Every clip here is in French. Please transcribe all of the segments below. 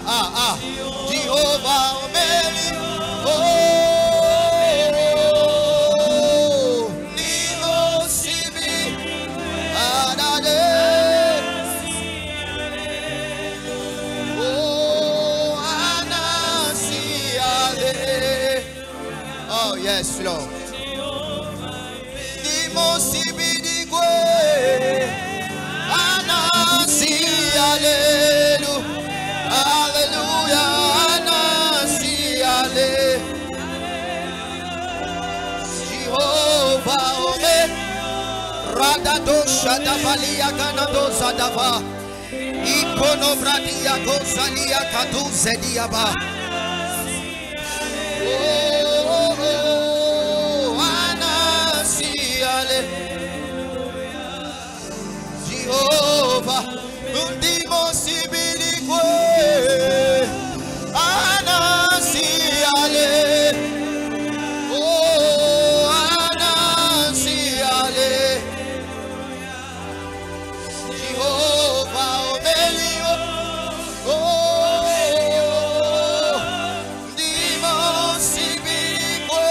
Jehovah Omeri. Oh, Nimo Sibi. Anade. Oh, Anasiale. Oh, yes, Lord. Nimo Sibi Digwe. Anasiale. Hallelujah, Anasiale. Jehovah Omer, Radadosha Davalia Ganado Zadava, Ikono Bradia Gosalia Kadu Zediaba. Oh, Anasiale. Jehovah, Undimo Sibiligwe. Anasiale. Oh, Anasiale. Jehovah Omelio. Oh, Ndimo Sibiligwe.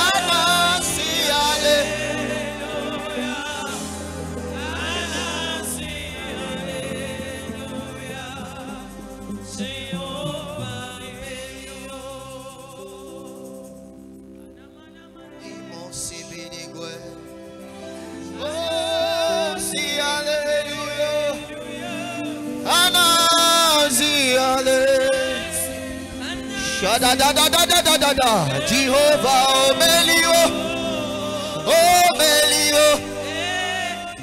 Anasiale. Jehovah Omelio, Omelio,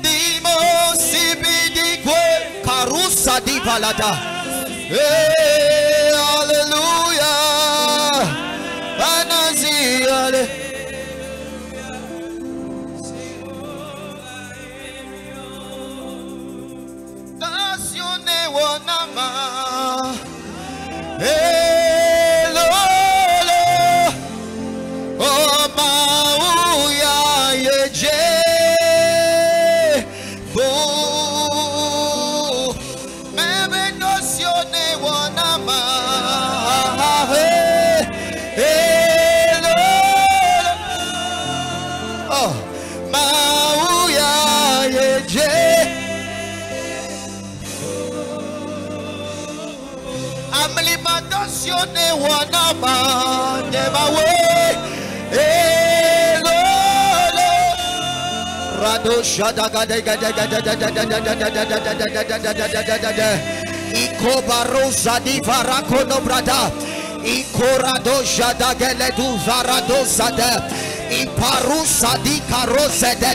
Dimo Sibidigwe, Karusa di Palada. Hey, hallelujah, Anasiale. Nazione wanama. Hey. Amlimadazione wanama nemawe elolo rado shadaga ikobarosa di varakono brada ikorado shadagele du zarado sade iparusa di karose de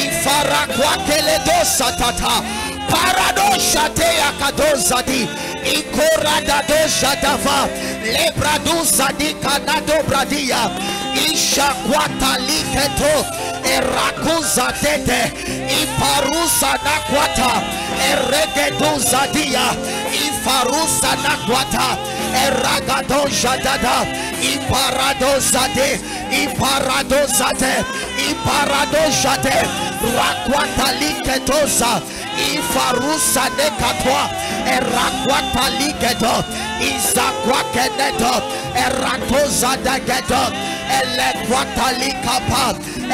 ifarakwakel dosatata parado shate akadozadi Ikorada dosha dava lebradusa di kanado bradia ishakwata liketo erakuza tete iparusa nakwata eregeduza dia ifarusa nakwata eragadoja dada iparadozade iparadozade iparadozade rakwata liketoza ifarusa nekatwa erakwata liketo izakwakeneto eratoza dageto elekwata likapa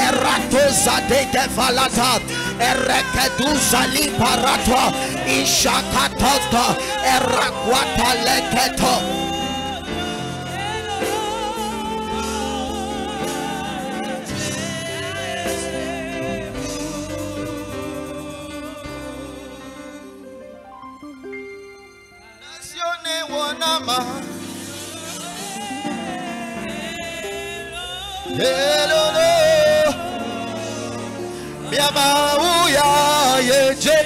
eratoza degefalata erekeduza liparatwa ishakatoto erakwata leketo. Hello, Biamauya yeje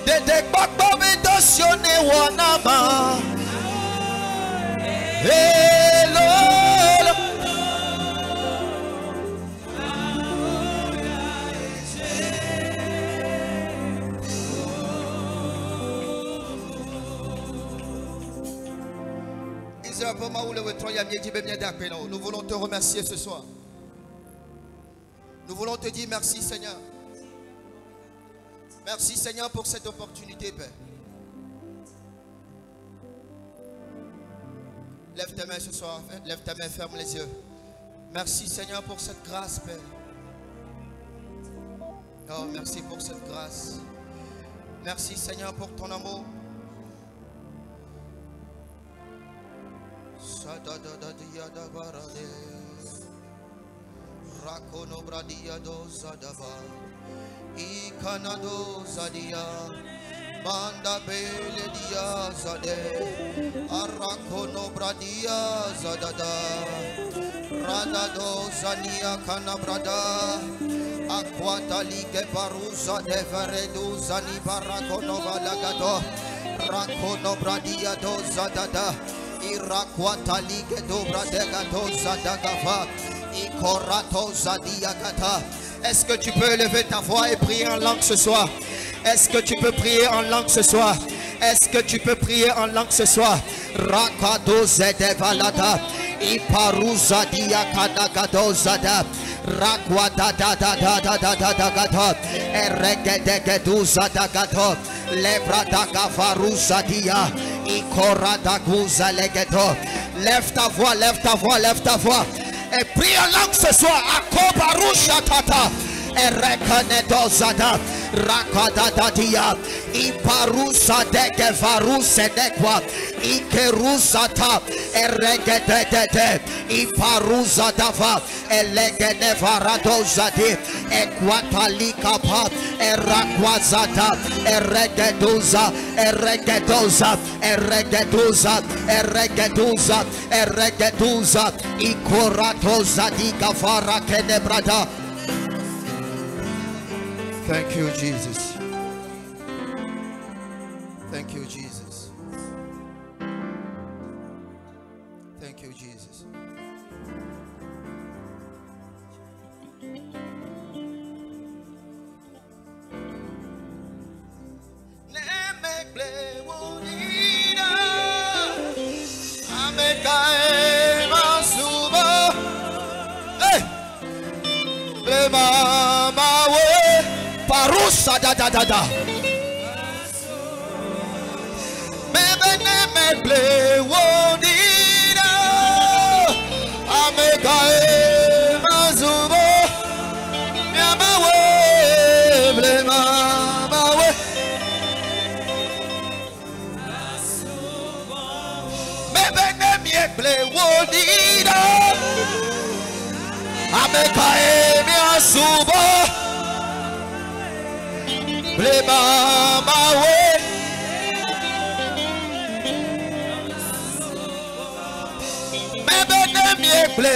Dede Bakbo Vidosione Wanama Hello Nous voulons te remercier ce soir. Nous voulons te dire merci Seigneur. Merci Seigneur pour cette opportunité, Père. Lève tes mains ce soir, lève tes mains, ferme les yeux. Merci Seigneur pour cette grâce, Père. Oh, merci pour cette grâce. Merci Seigneur pour ton amour. Rakono bradia do zadava, ikanado zadia, manda bele dia zade, arakono bradia zadada, radado zania kanabrada, aquata lige baruza de veredu zani barakono valagado, rakono bradia do zadada, irakwata lige dobra dega do zadagava. Est-ce que tu peux lever ta voix et prier en langue ce soir? Est-ce que tu peux prier en langue ce soir? Est-ce que tu peux prier en langue ce soir? Rakado zede valada, iparuza dia kanagado zada, rakwada da da da da da da da gado, eregedegedu zada gado, lebra da gavaruza dia, ikorada guza legedo. Lève ta voix, lève ta voix, lève ta voix. Et prie en langue ce soir. Akobarusha tata. Et reconnaît zada. Rakada dia. Iparusa deke varuse nekwa. Ikerusata. Et regedete. Iparusa dava. Et legene varado zadi. Et quatalika pa. Et rakwazata. Et regeduza. Et regeduza. Et regeduza. Et regeduza. Et regeduza. Ikorato di gafara kenebrada. Thank you, Jesus. Thank you, Jesus. Thank you, Jesus. Parusa da da da da. Mebene meble wodina. Amekae mazubo. Yamawe ble mamawe. Mebene meble wodina. Amekae miasubo. Ble mamawe. Mebene meble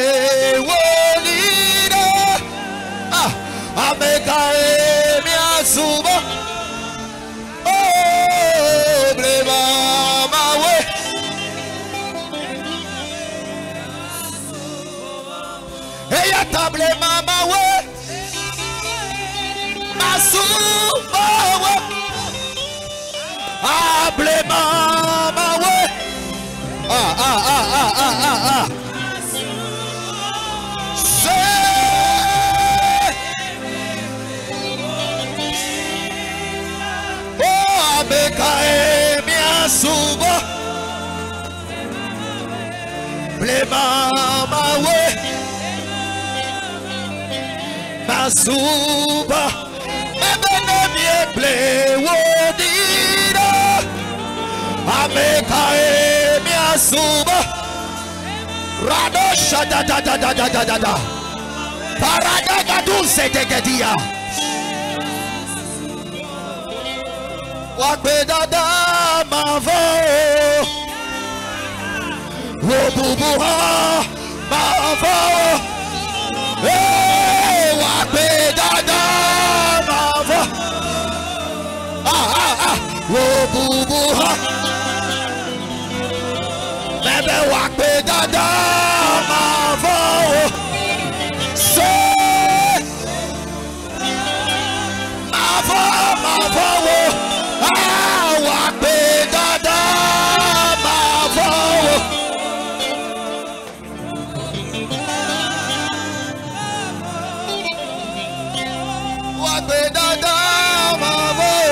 wodina. Amekae miasubo. Oh, ble mamawe. Eya table mamawe. Masubawe. Able mamawe. Amekae miasuba. Ble mamawe. Masuba. Ebene mieble wodina. Amekae miasuba. Radosha da da da da da da da da. Paradaga dulce de gedia. Wakbe dada mavo. Wobubuha mavo. Wakbe dada mavo. Wobubuha. Bebe wakbe dada mavo. Say mavo mavo. Wakbe dada mavo. Wakbe dada mavo.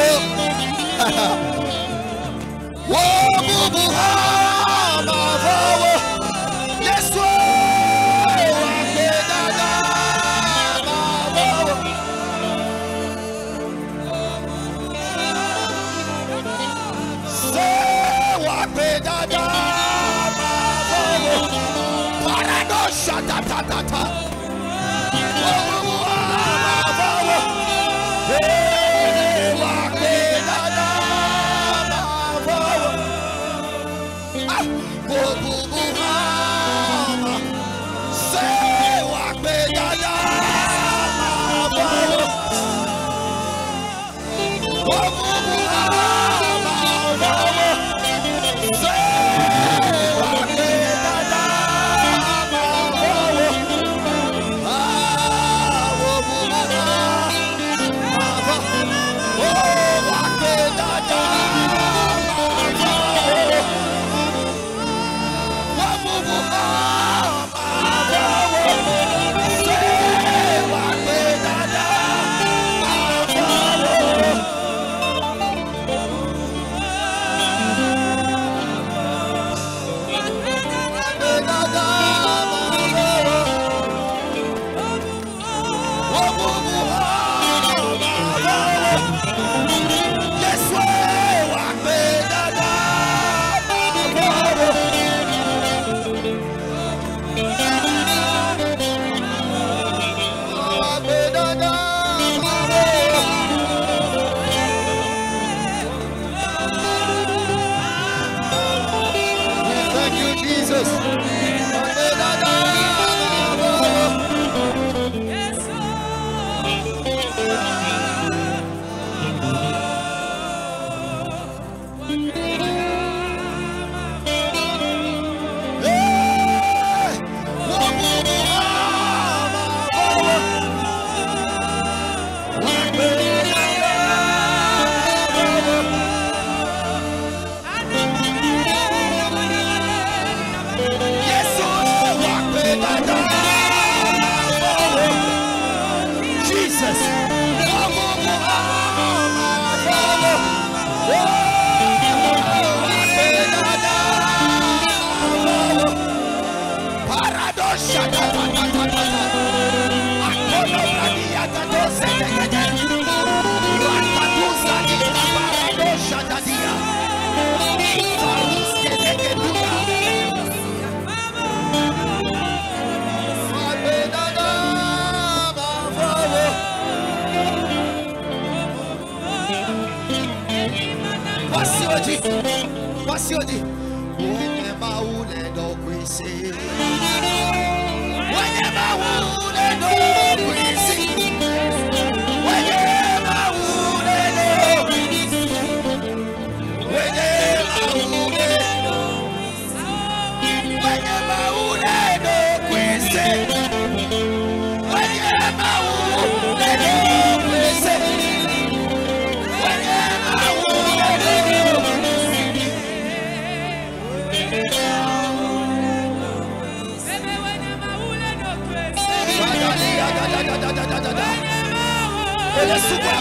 Voici on dit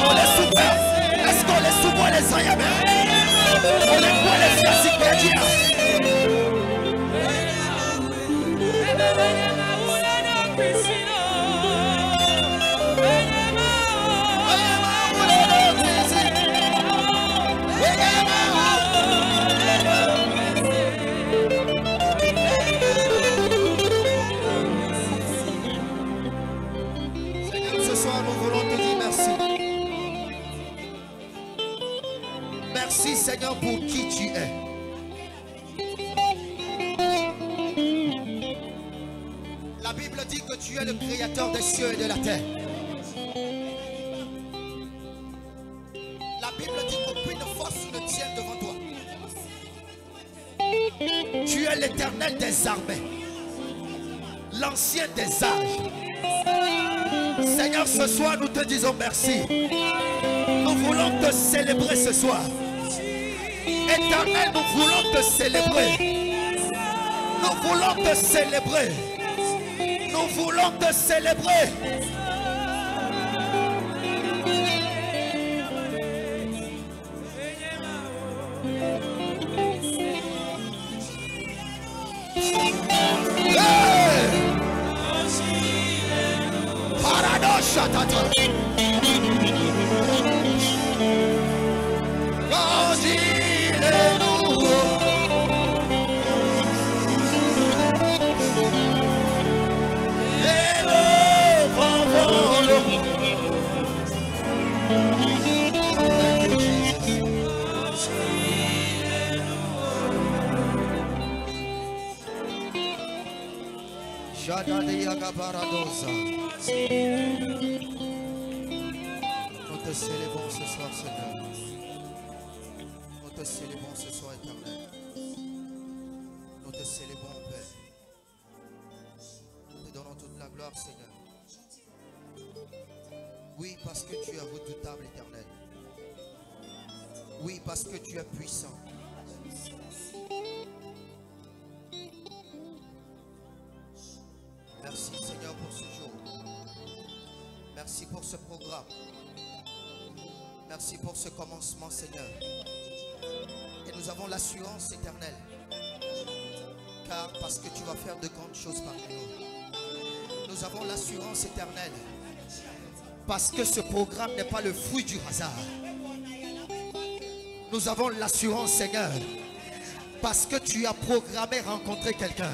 on les souverains. Est-ce qu'on les souverains les ayamés? On les voit les fianciques perdiens. Ce soir nous voulons te dire merci. Merci Seigneur pour qui tu es. La Bible dit que tu es le créateur des cieux et de la terre. La Bible dit qu'aucune force ne tient devant toi. Tu es l'Éternel des armées, l'ancien des âges. Seigneur, ce soir nous te disons merci. Nous voulons te célébrer ce soir. Éternel, nous voulons te célébrer. Nous voulons te célébrer. Nous voulons te célébrer. Shatata. Quand il est nouveau, et le vent vole. Nous te célébrons ce soir, Seigneur. Nous te célébrons ce soir, Éternel. Nous te célébrons, Père. Nous te donnons toute la gloire, Seigneur. Oui, parce que tu es redoutable, Éternel. Oui, parce que tu es puissant. Merci, Seigneur, pour ce jour. Merci pour ce programme. Merci pour ce commencement, Seigneur. Et nous avons l'assurance éternelle. Car parce que tu vas faire de grandes choses parmi nous. Nous avons l'assurance éternelle. Parce que ce programme n'est pas le fruit du hasard. Nous avons l'assurance, Seigneur. Parce que tu as programmé rencontrer quelqu'un.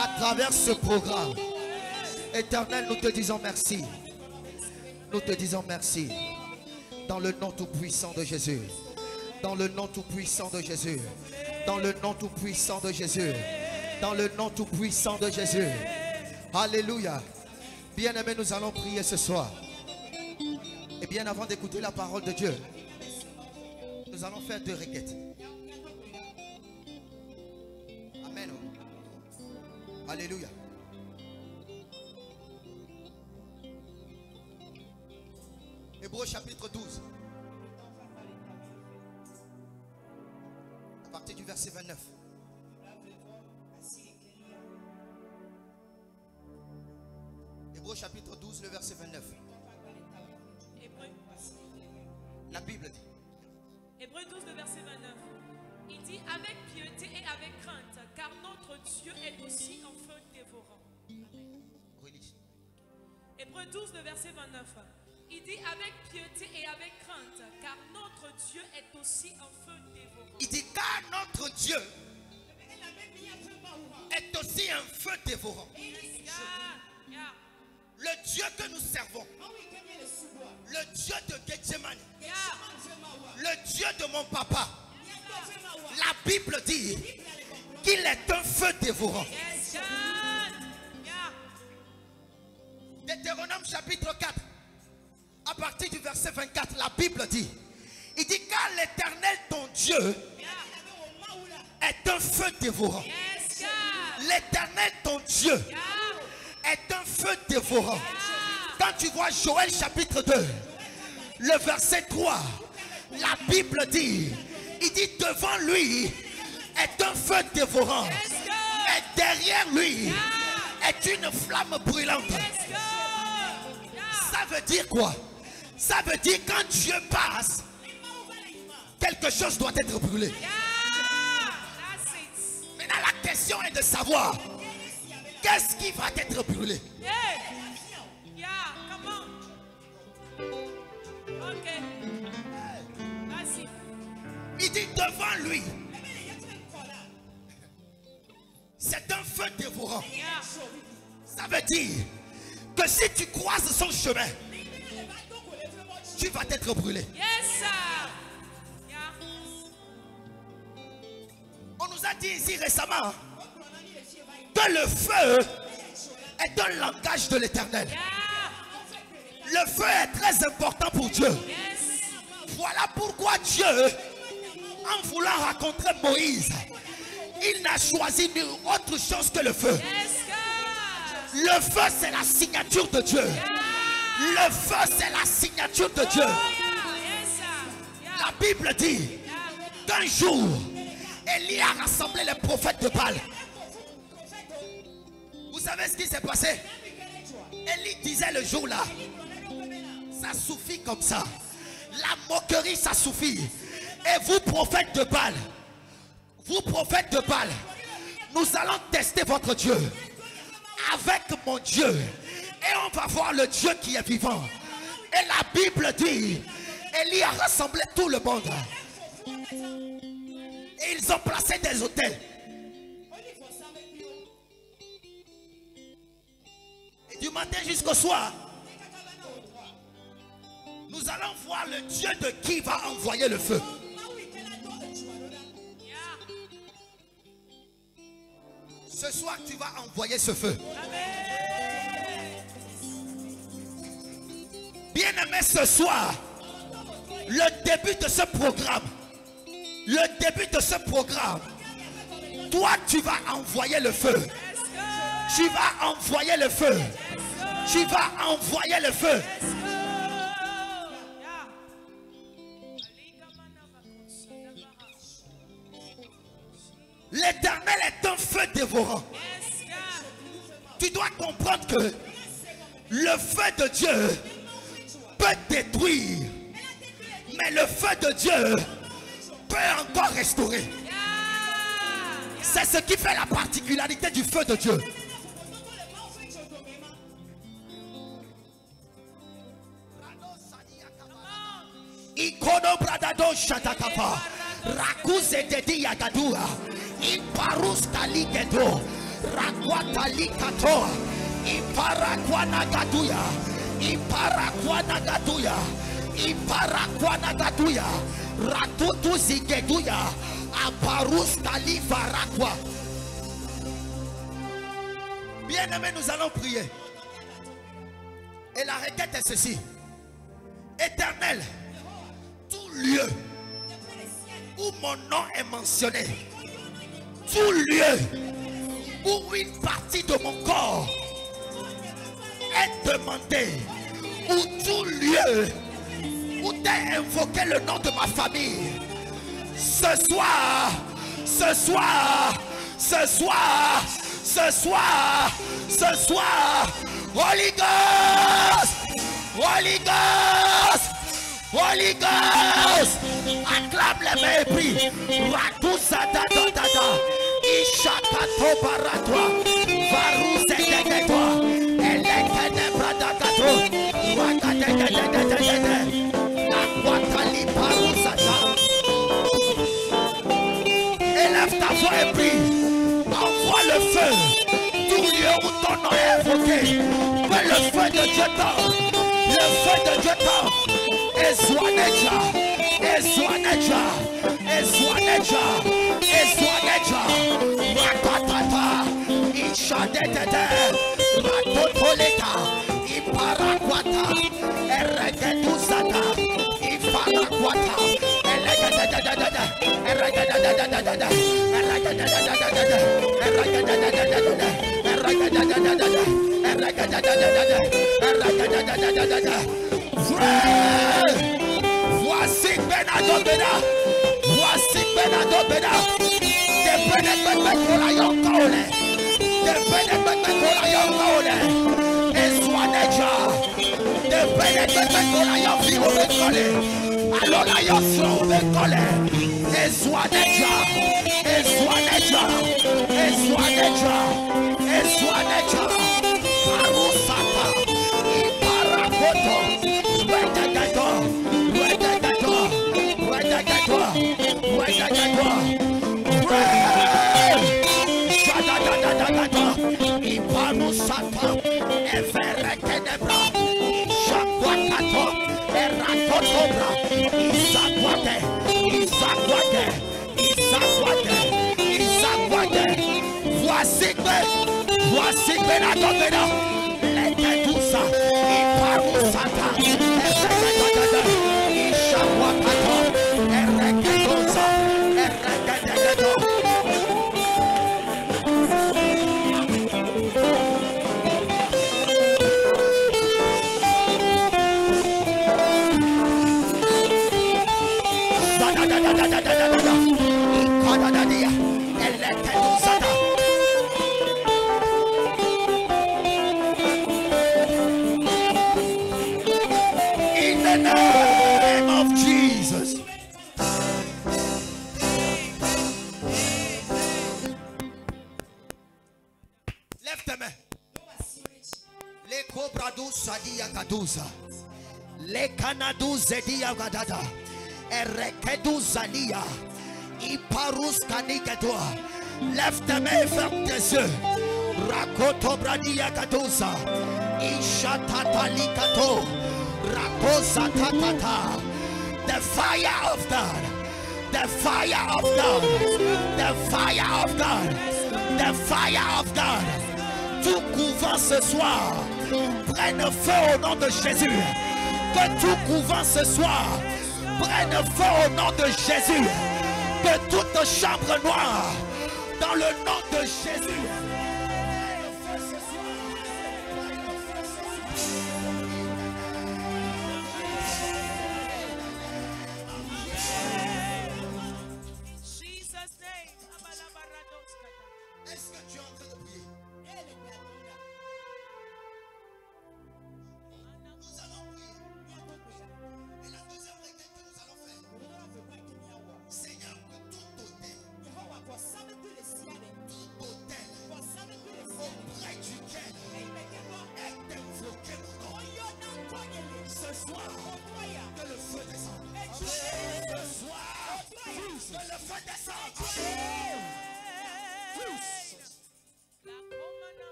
À travers ce programme. Éternel, nous te disons merci. Nous te disons merci. Dans le nom tout puissant de Jésus. Dans le nom tout puissant de Jésus. Dans le nom tout puissant de Jésus. Dans le nom tout puissant de Jésus. Alléluia. Bien-aimés, nous allons prier ce soir. Et bien avant d'écouter la parole de Dieu, nous allons faire 2 requêtes. Amen. Alléluia. Hébreux chapitre 12. À partir du verset 29. Hébreux chapitre 12, le verset 29. La Bible dit. Hébreux 12, le verset 29. Il dit avec piété et avec crainte, car notre Dieu est aussi un feu dévorant. Hébreux 12, le verset 29. Il dit avec piété et avec crainte, car notre Dieu est aussi un feu dévorant. Il dit car notre Dieu est aussi un feu dévorant. Le Dieu que nous servons, le Dieu de Gethsemane, le Dieu de mon papa, la Bible dit qu'il est un feu dévorant. Deutéronome chapitre 4, à partir du verset 24, la Bible dit, il dit car l'Éternel ton Dieu est un feu dévorant. L'Éternel ton Dieu est un feu dévorant. Quand tu vois Joël chapitre 2, le verset 3, la Bible dit, il dit devant lui est un feu dévorant. Et derrière lui est une flamme brûlante. Ça veut dire quoi? Ça veut dire quand Dieu passe, quelque chose doit être brûlé. Maintenant la question est de savoir qu'est-ce qui va être brûlé. Il dit devant lui, c'est un feu dévorant. Ça veut dire que si tu croises son chemin, tu vas être brûlé. On nous a dit ici récemment que le feu est un langage de l'Éternel. Le feu est très important pour Dieu. Voilà pourquoi Dieu, en voulant rencontrer Moïse, il n'a choisi nulle autre chose que le feu. Le feu, c'est la signature de Dieu. Le feu, c'est la signature de Dieu. La Bible dit qu'un jour, Élie a rassemblé les prophètes de Baal. Vous savez ce qui s'est passé? Élie disait le jour-là, ça suffit comme ça. La moquerie, ça suffit. Et vous, prophètes de Baal, nous allons tester votre Dieu avec mon Dieu. Et on va voir le Dieu qui est vivant. Et la Bible dit, Élie a rassemblé tout le monde. Et ils ont placé des autels. Et du matin jusqu'au soir, nous allons voir le Dieu de qui va envoyer le feu. Ce soir, tu vas envoyer ce feu. Bien-aimé, ce soir, le début de ce programme, toi, tu vas envoyer le feu. Tu vas envoyer le feu. Tu vas envoyer le feu. L'Éternel est un feu dévorant. Tu dois comprendre que le feu de Dieu peut détruire, mais le feu de Dieu peut encore restaurer. C'est ce qui fait la particularité du feu de Dieu. Ikono bradado shatakapa, rakuze dedi yagadua, iparus kaligedo, rakwata likato, iparakwana gaduya, iparakwana gaduya, iparakwana gaduya, ratutu zigeduya, aparus kalivarakwa. Bien-aimés, nous allons prier. Et la requête est ceci. Éternel, tout lieu où mon nom est mentionné, tout lieu où une partie de mon corps est demandée, ou tout lieu où tu as invoqué le nom de ma famille, ce soir, ce soir, ce soir, ce soir, ce soir, Holy Ghost, Holy Ghost, Holy Ghost, acclame les mains et prie. Rakusada dada, Ishakato baratwa, Varuzedegetwa, Elekene bradagato, Wakadegedegedegede, Akwatali parusata. Élève ta voix et prie. Envoie le feu. Tout lieu où ton nom est invoqué, que le feu de Dieu tombe. Le feu de Dieu tombe. Ezwaneja, Ezwaneja, Ezwaneja, Ezwaneja, Rakatata, Ishadetete, Ratotoleta, Iparakwata, Eregeduzata, Ifarakwata, Eregedadadadada, Eregedadadadada, Eregedadadadada, Eregedadadadada, Eregedadadadada, Eregedadadadada, Eregedadadadada. Voici Benadobeda. Voici Benadobeda. De Benadobeda kola yonkaole. De Benadobeda kola yonkaole. Ezwaneja. De Benadobeda kola yonfiro bekole. Alola yonfiro bekole. Ezwaneja. Ezwaneja. Ezwaneja. Ezwaneja. Arusata. Iparakoto. Voici Benadobeda, Lekedusa, Iparusata, Erekedadada, Ishawakato, Erekedosa, Erekedadada. Zadadadadadadadada, Ikadadadia, Elekedusata. In the name of Jesus. Lève tes mains. Leko Bradu Sadia Gaduza. Le Canadu Zedia Gadada. Erekedu Zalia. Iparus Kanigadua. Lève tes mains et ferme tes yeux. Rakoto Bradia Gaduza. Ishatatali Kato. Rakosa Tatata. The fire of God. The fire of God. The fire of God. The fire of God. Tout couvent ce soir prenne feu au nom de Jésus. Que tout couvent ce soir prenne feu au nom de Jésus. Que toute chambre noire dans le nom de Jésus. Est-ce que tu es en train de prier? Nous allons prier. Et la deuxième requête que nous allons faire, Seigneur, que tout hôtel auprès duquel est invoqué mon nom, ce soir, que le feu descende. Ce soir, que le feu descende.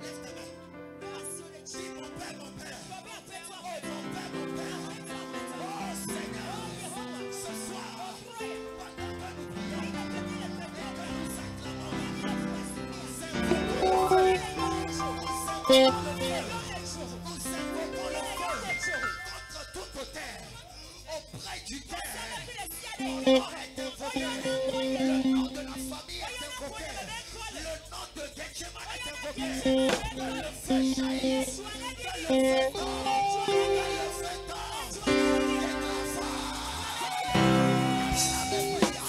Lève ta main. Dis mon Père, mon Père. Mon Père, mon Père. Oh Seigneur, ce soir, pendant que nous prions, que nous acclamons, nous invoquons le feu contre toute terre, auprès duquel mon nom est invoqué, le nom de la famille est invoqué, le nom de Getcheman est invoqué. Que le feu jaillisse, que le feu tombe, que le feu tombe, et la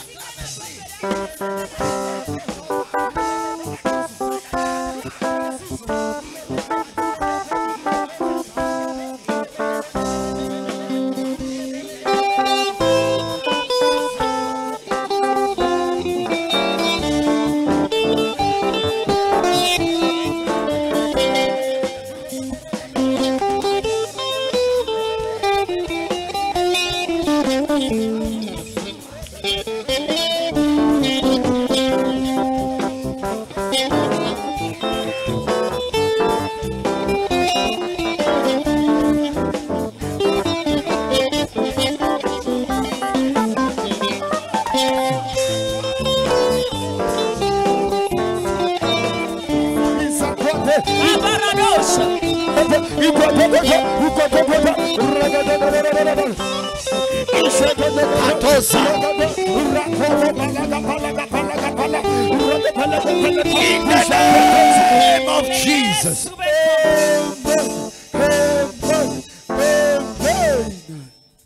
in the name of Jesus.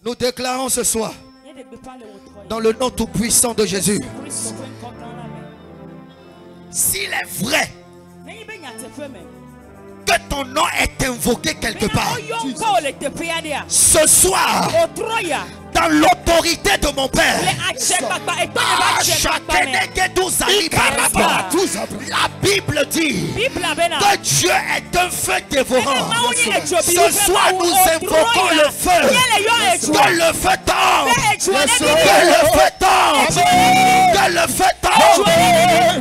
Nous déclarons ce soir, dans le nom tout puissant de Jésus, s'il est vrai que ton nom est invoqué quelque part, ce soir, dans l'autorité de mon Père, la Bible dit que Dieu est un feu dévorant. Ce soir, nous invoquons le feu. Que le feu tombe. Que le feu tombe. Que le feu tombe.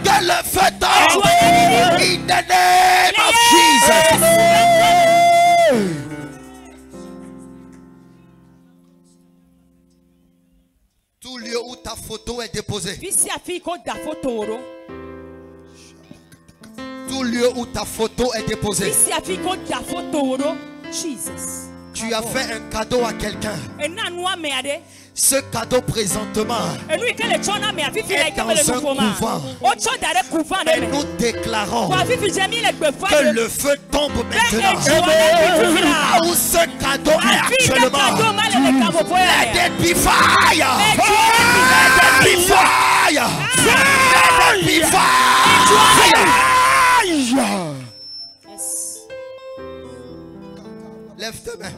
Que le feu tombe. In the name of Jesus. Tout lieu où ta photo est déposée. Tout lieu où ta photo est déposée. Tu as fait un cadeau à quelqu'un. Ce cadeau présentement est dans un couvent. Et nous déclarons que le feu tombe maintenant. Là où ce cadeau est actuellement, let it be fire. Let it be fire. Let it be fire. Lève tes mains.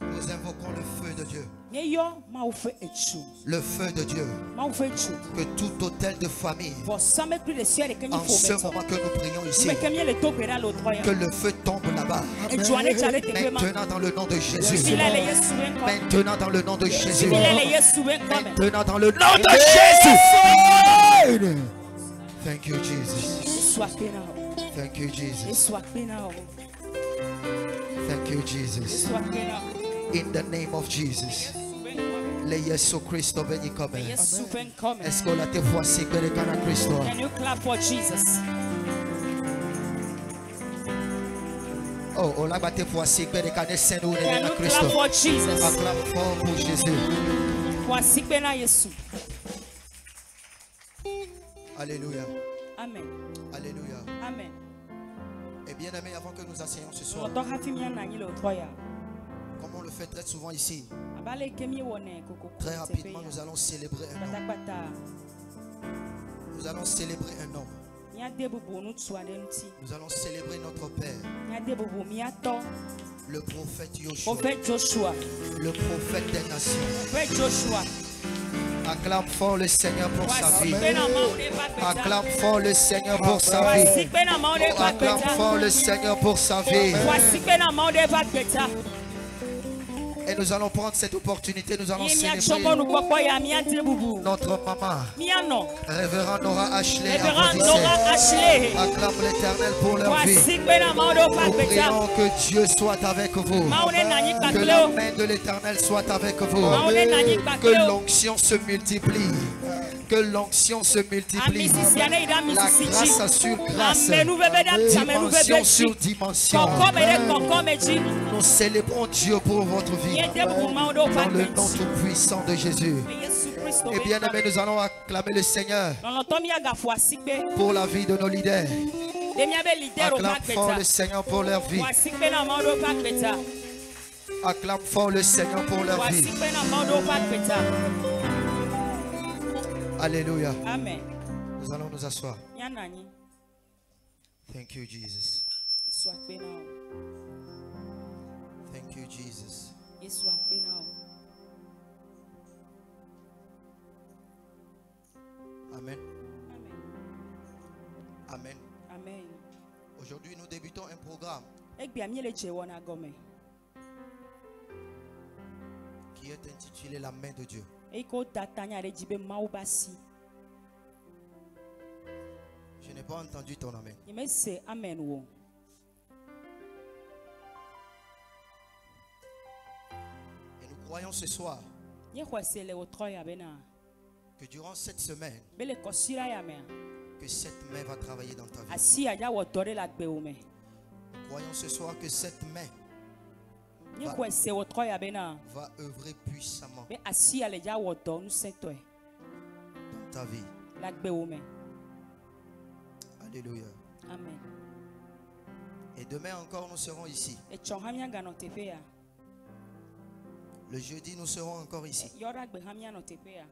Nous invoquons le feu de Dieu. Nyeyo ma wo fe echu. Le feu de Dieu. Ma wo fe echu. Que tout hôtel de famille, Pour ça mettre plus de ciel et que en ce moment que nous prions ici, mais comme il est tôt là l'autre que le feu tombe là-bas. et Joanne Charles te vraiment. Maintenant dans le nom de Jésus. Il a les souverain quoi. Maintenant dans le nom de Jésus. Il a les souverain quoi. Maintenant dans le nom de Jésus. Thank you, Jesus. Soit pena. Thank you, Jesus. Soit pena. Thank you, Jesus. Soit pena. In the name of Jesus. Le Yesu Christo veni come. Yes, souverain comme. Est-ce que la te voix si belle kana Christo? Can you clap for Jesus? Oh, la te voix si belle kana Saint ou Can na you Christo. clap for Jesus? Acclame fort pour Jésus. Voici pena Yesu. Alléluia. Amen. Alléluia. Amen. Et bien aimé, avant que nous asseyions ce soir, On doit rafiner na ni le troya. comme on le fait très souvent ici, Abale kemi wone koko. très rapidement, nous allons célébrer un homme. Bata. Nous allons célébrer un homme. Nya debubu nu tsua de nti. Nous allons célébrer notre Père, Nya debubu mi ato. le prophète Joshua, Prophète Joshua. le prophète des nations. Prophète Joshua. Acclame fort le Seigneur pour sa Voici vie. pena maude va Acclame fort le Seigneur pour sa vie. Voici pena maude va Acclame fort le Seigneur pour sa vie. Voici pena maude va beta. Et nous allons prendre cette opportunité, nous allons Ni mi célébrer achoko nu popo ya mi antebubu. notre maman, Mi ano. Révérend Nora Ashley. Révérend Avodissé. Nora Ashley. Acclame l'Éternel pour leur vie. Voici pena maude va Nous beta. prions que Dieu soit avec vous. Maude na ni Que la kakleo. main de l'Éternel soit avec vous. Maude na ni Que kakleo. l'onction se multiplie. Que l'onction se multiplie. Amisisiane ida La misisichi. grâce sur grâce. Amenu bebe da chamenu Dimension bebe sur chi. dimension. Kokome de kokome chi. Nous célébrons Dieu pour votre vie. Yende bu maude Dans va le beta. nom tout-puissant de Jésus. Yesu Christo. Et bien aimé, nous allons acclamer le Seigneur Dans l'entend mi aga voici pe. pour la vie de nos leaders. De mi abe leader au va Acclame fort le beta. Seigneur pour leur vie. Voici pena maude va beta. Acclame fort le Seigneur pour leur Voici vie. pena maude va beta. Alléluia. Amen. Nous allons nous asseoir. Nyanani. Thank you, Jesus. Soit pena. Thank you, Jesus. Soit pena. Amen. Amen. Amen. Amen. Aujourd'hui, nous débutons un programme Egbia mi le chewona gome. qui est intitulé La main de Dieu. Eko tatanya re jibe maubasi. Je n'ai pas entendu ton amen. Yeme se amen wo. Et nous croyons ce soir Ye kwese le otroya bena. que durant cette semaine, Bele kosira ya me. que cette main va travailler dans ta vie. Asi aja wotore la gbe ome. Nous croyons ce soir que cette main Ye kwese otroya bena. va œuvrer puissamment Be asi ale ja wodo nu sento dans ta vie. la gbe ome. Alléluia. Amen. Et demain encore, nous serons ici. E chonhamia gano tepe ya. Le jeudi, nous serons encore ici. Yora gbe hamia no tepe ya.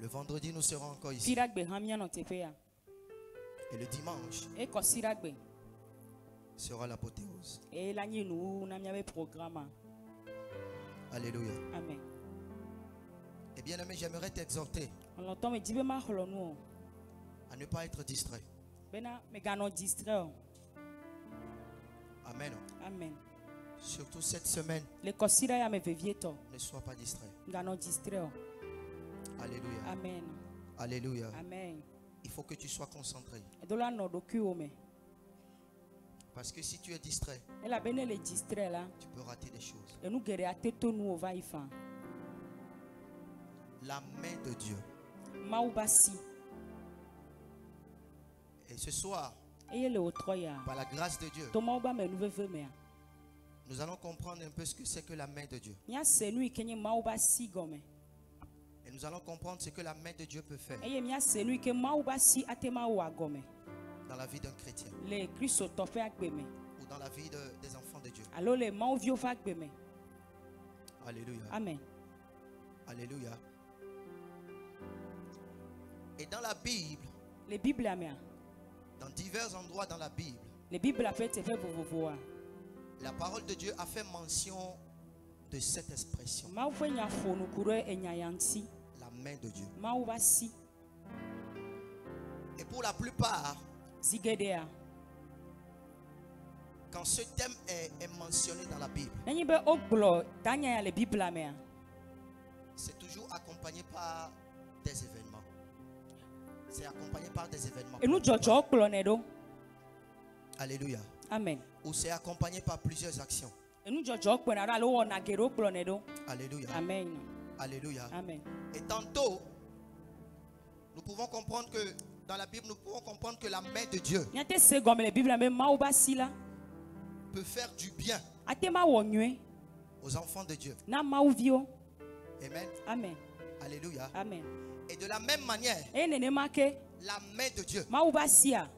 Le vendredi, nous serons encore ici. Pira gbe hamia no tepe ya. Et le dimanche E kosira gbe. sera l'apothéose. E la nyinu na miabe programme. Alléluia. Amen. Et bien aimé, j'aimerais t'exhorter On l'entend me jibe ma holonu. à ne pas être distrait. Bena me gano distrait. Amen. Amen. Surtout cette semaine, Le kosira ya me vevieto. ne sois pas distrait. Gano distrait. Alléluia. Amen. Alléluia. Amen. Il faut que tu sois concentré. Dola no doku ome. Parce que si tu es distrait, E la bene le distrait là. tu peux rater des choses. E nu gere ateto nu ova ifa. La main de Dieu. Maubasi. Et ce soir, Eye le otroya. par la grâce de Dieu, To mauba me nu veve me. nous allons comprendre un peu ce que c'est que la main de Dieu. Nya se nu ikenye maubasi gome. Et nous allons comprendre ce que la main de Dieu peut faire Eye mia se nu ike maubasi atema wa gome. dans la vie d'un chrétien Le Christo tofe agbeme. ou dans la vie des enfants de Dieu. Alo le mauvio fa agbeme. Alléluia. Amen. Alléluia. Et dans la Bible, Le Bible amea. dans divers endroits dans la Bible, Le Bible a fait te fait vovovoa. la parole de Dieu a fait mention de cette expression, Mawu ƒe nya ƒonuku ɖe enya ya ŋuti. la main de Dieu. Mawu ƒe asi. Et pour la plupart, Zi geɖea, quand ce thème est mentionné dans la Bible, nenye be wogblɔ tanya ya le Biblia mea, c'est toujours accompagné par des événements. C'est accompagné par des événements. enu dzɔdzɔ kplɔnɛ ɖo. Alléluia. Amen. Ou c'est accompagné par plusieurs actions. Enu dzɔdzɔ kplɔna ɖo alo wɔna geɖewo kplɔnɛ ɖo. Alléluia. Amen. Alléluia. Amen. Et tantôt, nous pouvons comprendre que dans la Bible, nous pouvons comprendre que la main de Dieu Miate se gɔme le Biblia me Mawu ƒe asi la, peut faire du bien ate ma wɔ nyuie aux enfants de Dieu. na Mawuviwo. Amen. Amen. Alléluia. Amen. Et de la même manière, Eye nenema ke la main de Dieu Mawu ƒe asia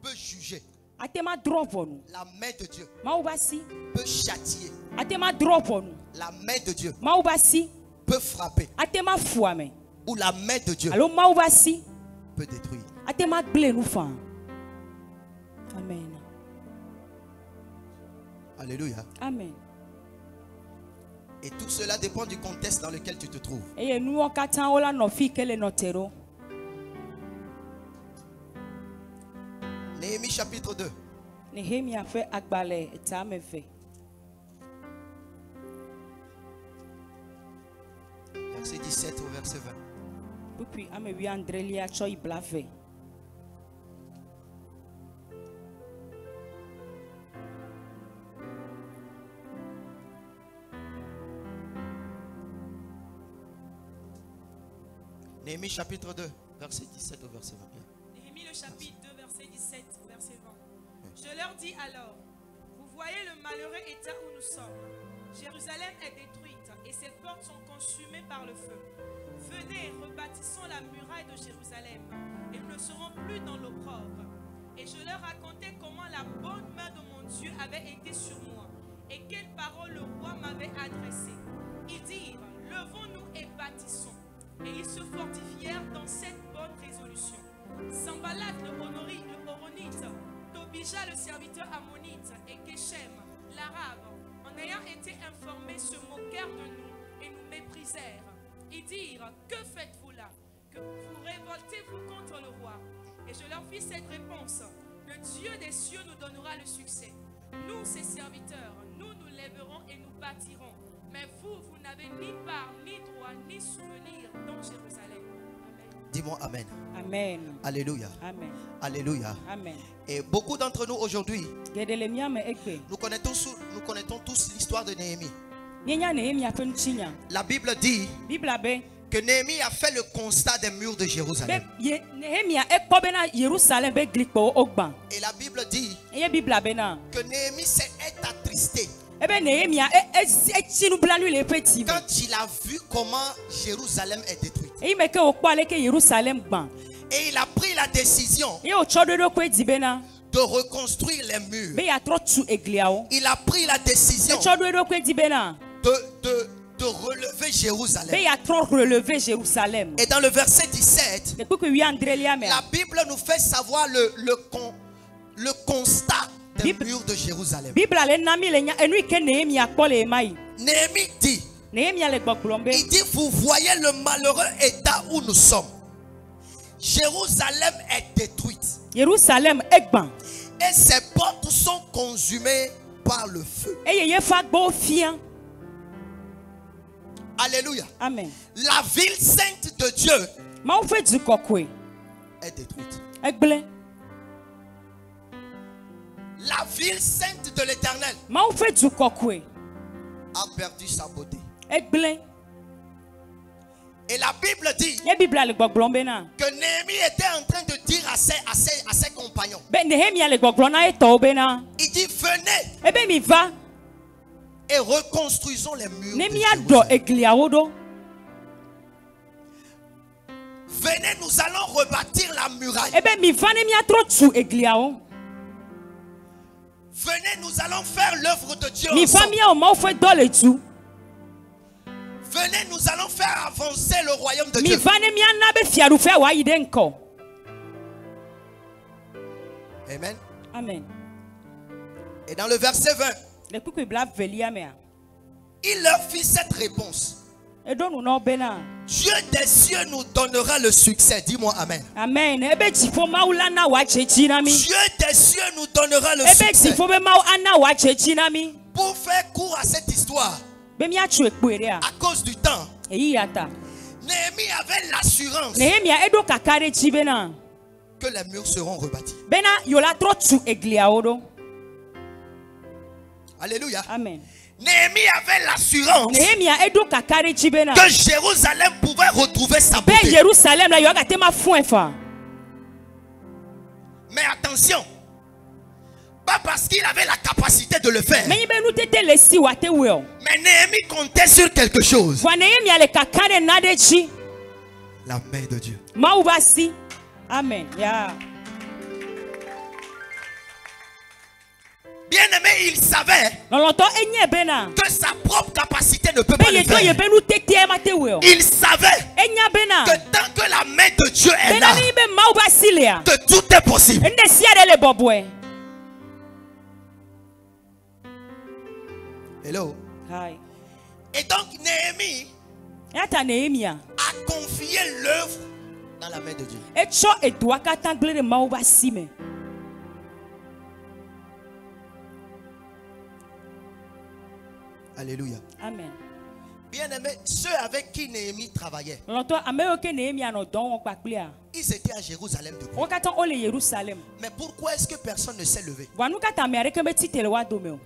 peut juger. ate ma drɔ ʋɔnu. La main de Dieu Mawu ƒe asi peut châtier. ate ma drɔ ʋɔnu. La main de Dieu Mawu ƒe asi peut frapper. ate ma fu ame. Ou la main de Dieu Alo Mawu ƒe asi peut détruire. ate ma gble nu fã. Amen. Alléluia. Amen. Et tout cela dépend du contexte dans lequel tu te trouves. Eye nuwo katã wo la nɔ fi ke le nɔ te ɖo. Néhémie chapitre 2. Nehemia ƒe agbalẽ eta ame eve. Verset 17 au verset 20. Kpukpui ame wuiadrelia tsɔ yi blave. Néhémie chapitre 2, verset 17 au verset 20. Néhémie le chapitre 2, verset 17 au verset 20. Je leur dis alors, vous voyez le malheureux état où nous sommes. Jérusalem est détruite et ses portes sont consumées par le feu. Venez, rebâtissons la muraille de Jérusalem et nous ne serons plus dans l'opprobre. Et je leur racontais comment la bonne main de mon Dieu avait été sur moi et quelles paroles le roi m'avait adressées. Ils dirent, levons-nous et bâtissons. Et ils se fortifièrent dans cette bonne résolution. Sambalat le Horonite, Tobija le serviteur ammonite et Geshem l'arabe, en ayant été informés, se moquèrent de nous et nous méprisèrent. Ils dirent, que faites-vous là? Que vous révoltez-vous contre le roi? Et je leur fis cette réponse, le Dieu des cieux nous donnera le succès. Nous, ses serviteurs, nous nous lèverons et nous bâtirons. Mais vous, vous n'avez ni part, ni droit, ni souvenir dans Jérusalem. Amen. Dis-moi Amen. Amen. Alléluia. Amen. Alléluia. Amen. Et beaucoup d'entre nous aujourd'hui, Geɖe le mía me egbe. nous connaissons tous l'histoire de Néhémie. Míenya Nehemia ƒe ŋutinya. La Bible dit Biblia be que Néhémie a fait le constat des murs de Jérusalem. Nehemia ekpɔ bena Yerusalem be glikpowo wogbã. Et la Bible dit Eye Biblia bena que Néhémie est attristé ebe Nehemia etsi nublanui le eƒe tsi me. quand il a vu comment Jérusalem est détruite. Eyi me ke wòkpɔ aleke Yerusalem gbã. Et il a pris la décision Ye wòtsɔ ɖo eɖokui dzi bena de reconstruire les murs. be yeatrɔ tu egliawo. Il a pris la décision Etsɔ ɖo eɖokui dzi bena de relever Jérusalem. be yeatrɔ relever Jérusalem. Et dans le verset 17, Le kpukpui wuiadrelia mea, la Bible nous fait savoir le constat des murs de Jérusalem. Biblia le na mi le nya enu yi ke Nehemia kpɔ le ema yi. Néhémie dit, Nehemia le gbɔgblɔm be il dit, vous voyez le malheureux état où nous sommes. Jérusalem est détruite Yerusalem egbã et ses portes sont consumées par le feu. eye ye ƒe agbowo fia. Alléluia. Amen. La ville sainte de Dieu Mawu ƒe du kɔkɔe est détruite. egblẽ. La ville sainte de l'Éternel Mawu ƒe du kɔkɔe a perdu sa beauté. egblẽ. Et la Bible dit Ye Biblia le gbɔgblɔm bena que Néhémie était en train de dire à ses compagnons, be Nehemia le gbɔgblɔm na etɔwo bena il dit, venez ebe mi va et reconstruisons les murs ne de míaɖɔ Jérusalem. egliawo ɖo. Venez, nous allons rebâtir la muraille. Ebe mi va ne míatrɔ tu egliawo. Venez, nous allons faire l'œuvre de Dieu Mi va ensemble. míawɔ Mawu ƒe dɔ le tu. Venez, nous allons faire avancer le royaume de Mi Dieu. va ne míana be fiaɖuƒea wòayi ɖe ŋkɔ. Amen. Amen. Et dans le verset 20, Le kpukpui blavelia mea, Il leur fit cette réponse. Edo nu no bena. Dieu des cieux nous donnera le succès. Dis-moi amen. Amen. Ebe tifo maula na wa chechi na mi. Dieu des cieux nous donnera le Ebe succès. tifo be mau ana wa chechi na mi. Pour faire court à cette histoire, Be mi atu ekpere a. à cause du temps, Eyi yata. Néhémie avait l'assurance Nehemia edo kakare chi bena. que les murs seront rebâtis. Bena yola tro tu eglia odo. Alléluia. Amen. Néhémie avait l'assurance Nehemia edo kakare chi bena. que Jérusalem pouvait retrouver sa Be beauté. Jerusalem la yoga tema fuenfa. Mais attention, pas parce qu'il avait la capacité de le faire, Mais be nu tete le si wa te we o. mais Néhémie comptait sur quelque chose. Wa Nehemia le kakare na de chi. La main de Dieu. Mau basi. Amen. Ya. Bien aimé, il savait Loloto enye bena. que sa propre capacité ne peut Be pas le ye to ye faire. be nu tete ma te we o. Il savait Enya bena. que tant que la main de Dieu est Bena là, mi be mau basi le a. que tout est possible. Ende si are le bobwe. Hello. Hai. Et donc Néhémie Yata Nehemia. a confié l'œuvre dans la main de Dieu. Echo edua kata gble de mau basi me. Alléluia. Amen. Bien aimé, ceux avec qui Néhémie travaillait, Loloto ameyo ke Nehemia no don won kpakple a. ils étaient à Jérusalem depuis. Won kata ole Jerusalem. Mais pourquoi est-ce que personne ne s'est levé Wa nu kata me are ke be titele wa do me o.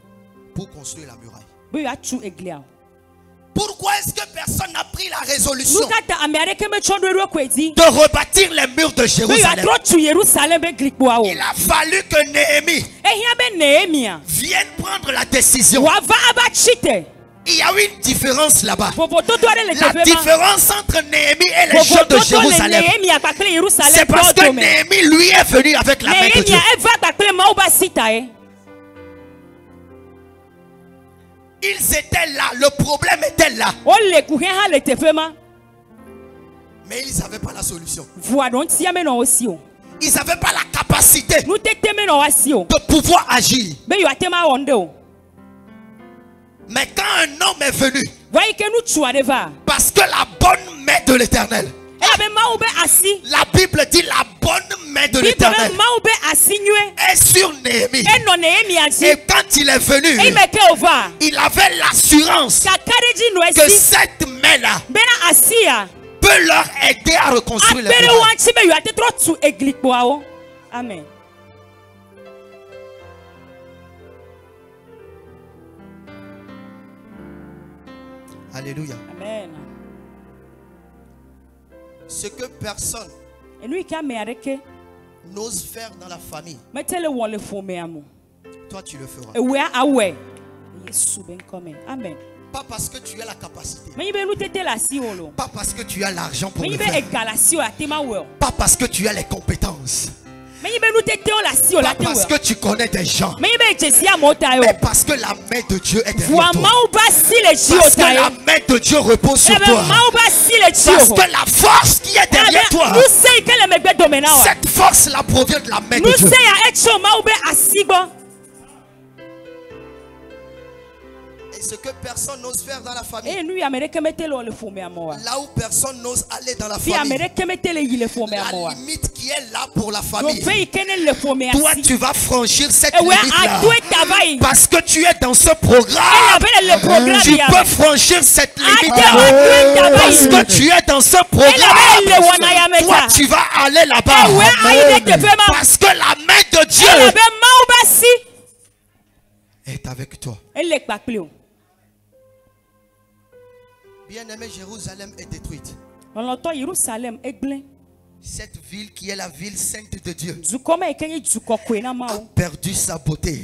pour construire la muraille? Be yo atu eglia. Pourquoi est-ce que personne n'a pris la résolution Nu kata ame are ke me chodo ro kwedi. de rebâtir les murs de Be yo Jérusalem? atro tu Jerusalem be glikpo a o. Il a fallu que Néhémie Ehia be Nehemia. vienne prendre la décision. Wa va aba chite. Il y a une différence là-bas. Popo to are le La tefema. différence entre Néhémie et les gens de Popo to le Jérusalem, Nehemia kpakple Jerusalem. c'est parce que do me. Néhémie lui est venu avec la main de Dieu. Nehemia eva kpakple mau basi ta e. Ils étaient là, le problème était là, Ole ku ha le tefema. mais ils n'avaient pas la solution. Voa don tia me no osi o. Ils n'avaient pas la capacité Nu tete me no wasi o. de pouvoir agir. Be yo atema wonde o. Mais quand un homme est venu, Wa ike nu chua deva. parce que la bonne main de l'Éternel, Ela be mau be asi. la Bible dit la bonne main de Bible l'Éternel be mau be asi nyue. est sur Néhémie. E no Nehemia ji. Et quand il est venu, E me ke ova. il avait l'assurance Kakare ji no que esi. cette main-là Bena asi a. peut leur aider à reconstruire les Apere murailles. wanchi be yo ate tro tu eglikpo a o. Amen. Alléluia. Amen. Ce que personne Enu ika me areke. n'ose faire dans la famille, Metele won le fome amu. toi tu le feras. Ewe awe. Yesu ben come. Amen. Pas parce que tu as la capacité, Me be nu tete la si o lo. pas parce que tu as l'argent pour Me le be faire, egala si o atema we o. pas parce que tu as les compétences, Me be nu tete o la si o la pas te parce we. que tu connais des gens, Me be jesi amota yo. mais parce que la main de Dieu est Voa derrière toi. mau basi le ji o Parce que ta la yo. main de Dieu repose sur Ebe toi. mau basi le ji Parce o. que la force qui est derrière toi, Nu sei ke le megbe domena wa. cette force-là provient de la main Nu de Dieu. sei ya echo mau be asigbo. Et ce que personne n'ose faire dans la famille, E nu ya mereke metele o le fome amu wa. là où personne n'ose aller dans la Fi ya famille, mereke metele yi le fome la amu wa. limite qui est là pour la Do famille, fe ikene le fome toi asi. tu vas franchir cette Ewe limite-là. atu etavai. Parce que tu es dans ce Ela programme, be le programme tu ya. peux franchir cette Ate limite-là. atu etavai. Parce que tu es dans ce Ela be le programme, wana ya toi meta. tu vas aller là-bas. Ewe aide te fema. Parce que la main de Ela Dieu be mau basi. est avec toi. Ele kpakple o. Bien-aimé, Jérusalem est détruite. Loloto Jerusalem egble. Cette ville qui est la ville sainte de Dieu Zuko me ikenye zuko kwe na a mau. perdu sa beauté.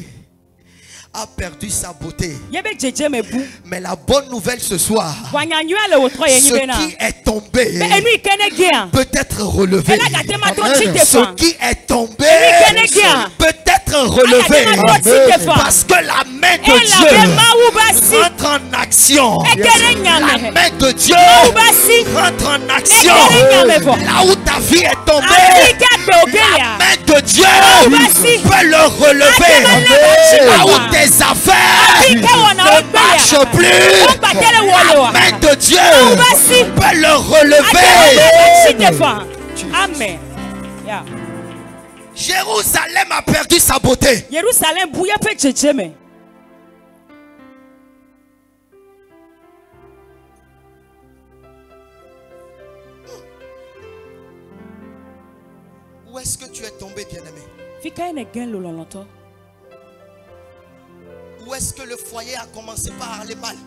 A perdu sa beauté. Yebe jeje me bu. Mais la bonne nouvelle ce soir, Wanyanyu ale wotro ye ce nyibena. qui est tombé Be enu ikene gia. peut être relevé. Ela gatema tro chite Ce fa. qui est tombé Enu ikene peut être relevé. Ela gatema tro chite fa. Parce que la main de Ela be Dieu mau basi. rentre en action. Ekene La nyame. main de Dieu Mau basi. rentre en action. Ekene nyame vo. Là où ta vie est Asi tombée, ke La main de Dieu peut le relever. Là où tes affaires ne marchent plus, la main de Dieu peut le relever. Amen. Jérusalem a perdu sa beauté. Jérusalem bouillait peu tchétchémé. Où est-ce que tu es tombé, bien-aimé? Où est-ce que le foyer a commencé par aller mal?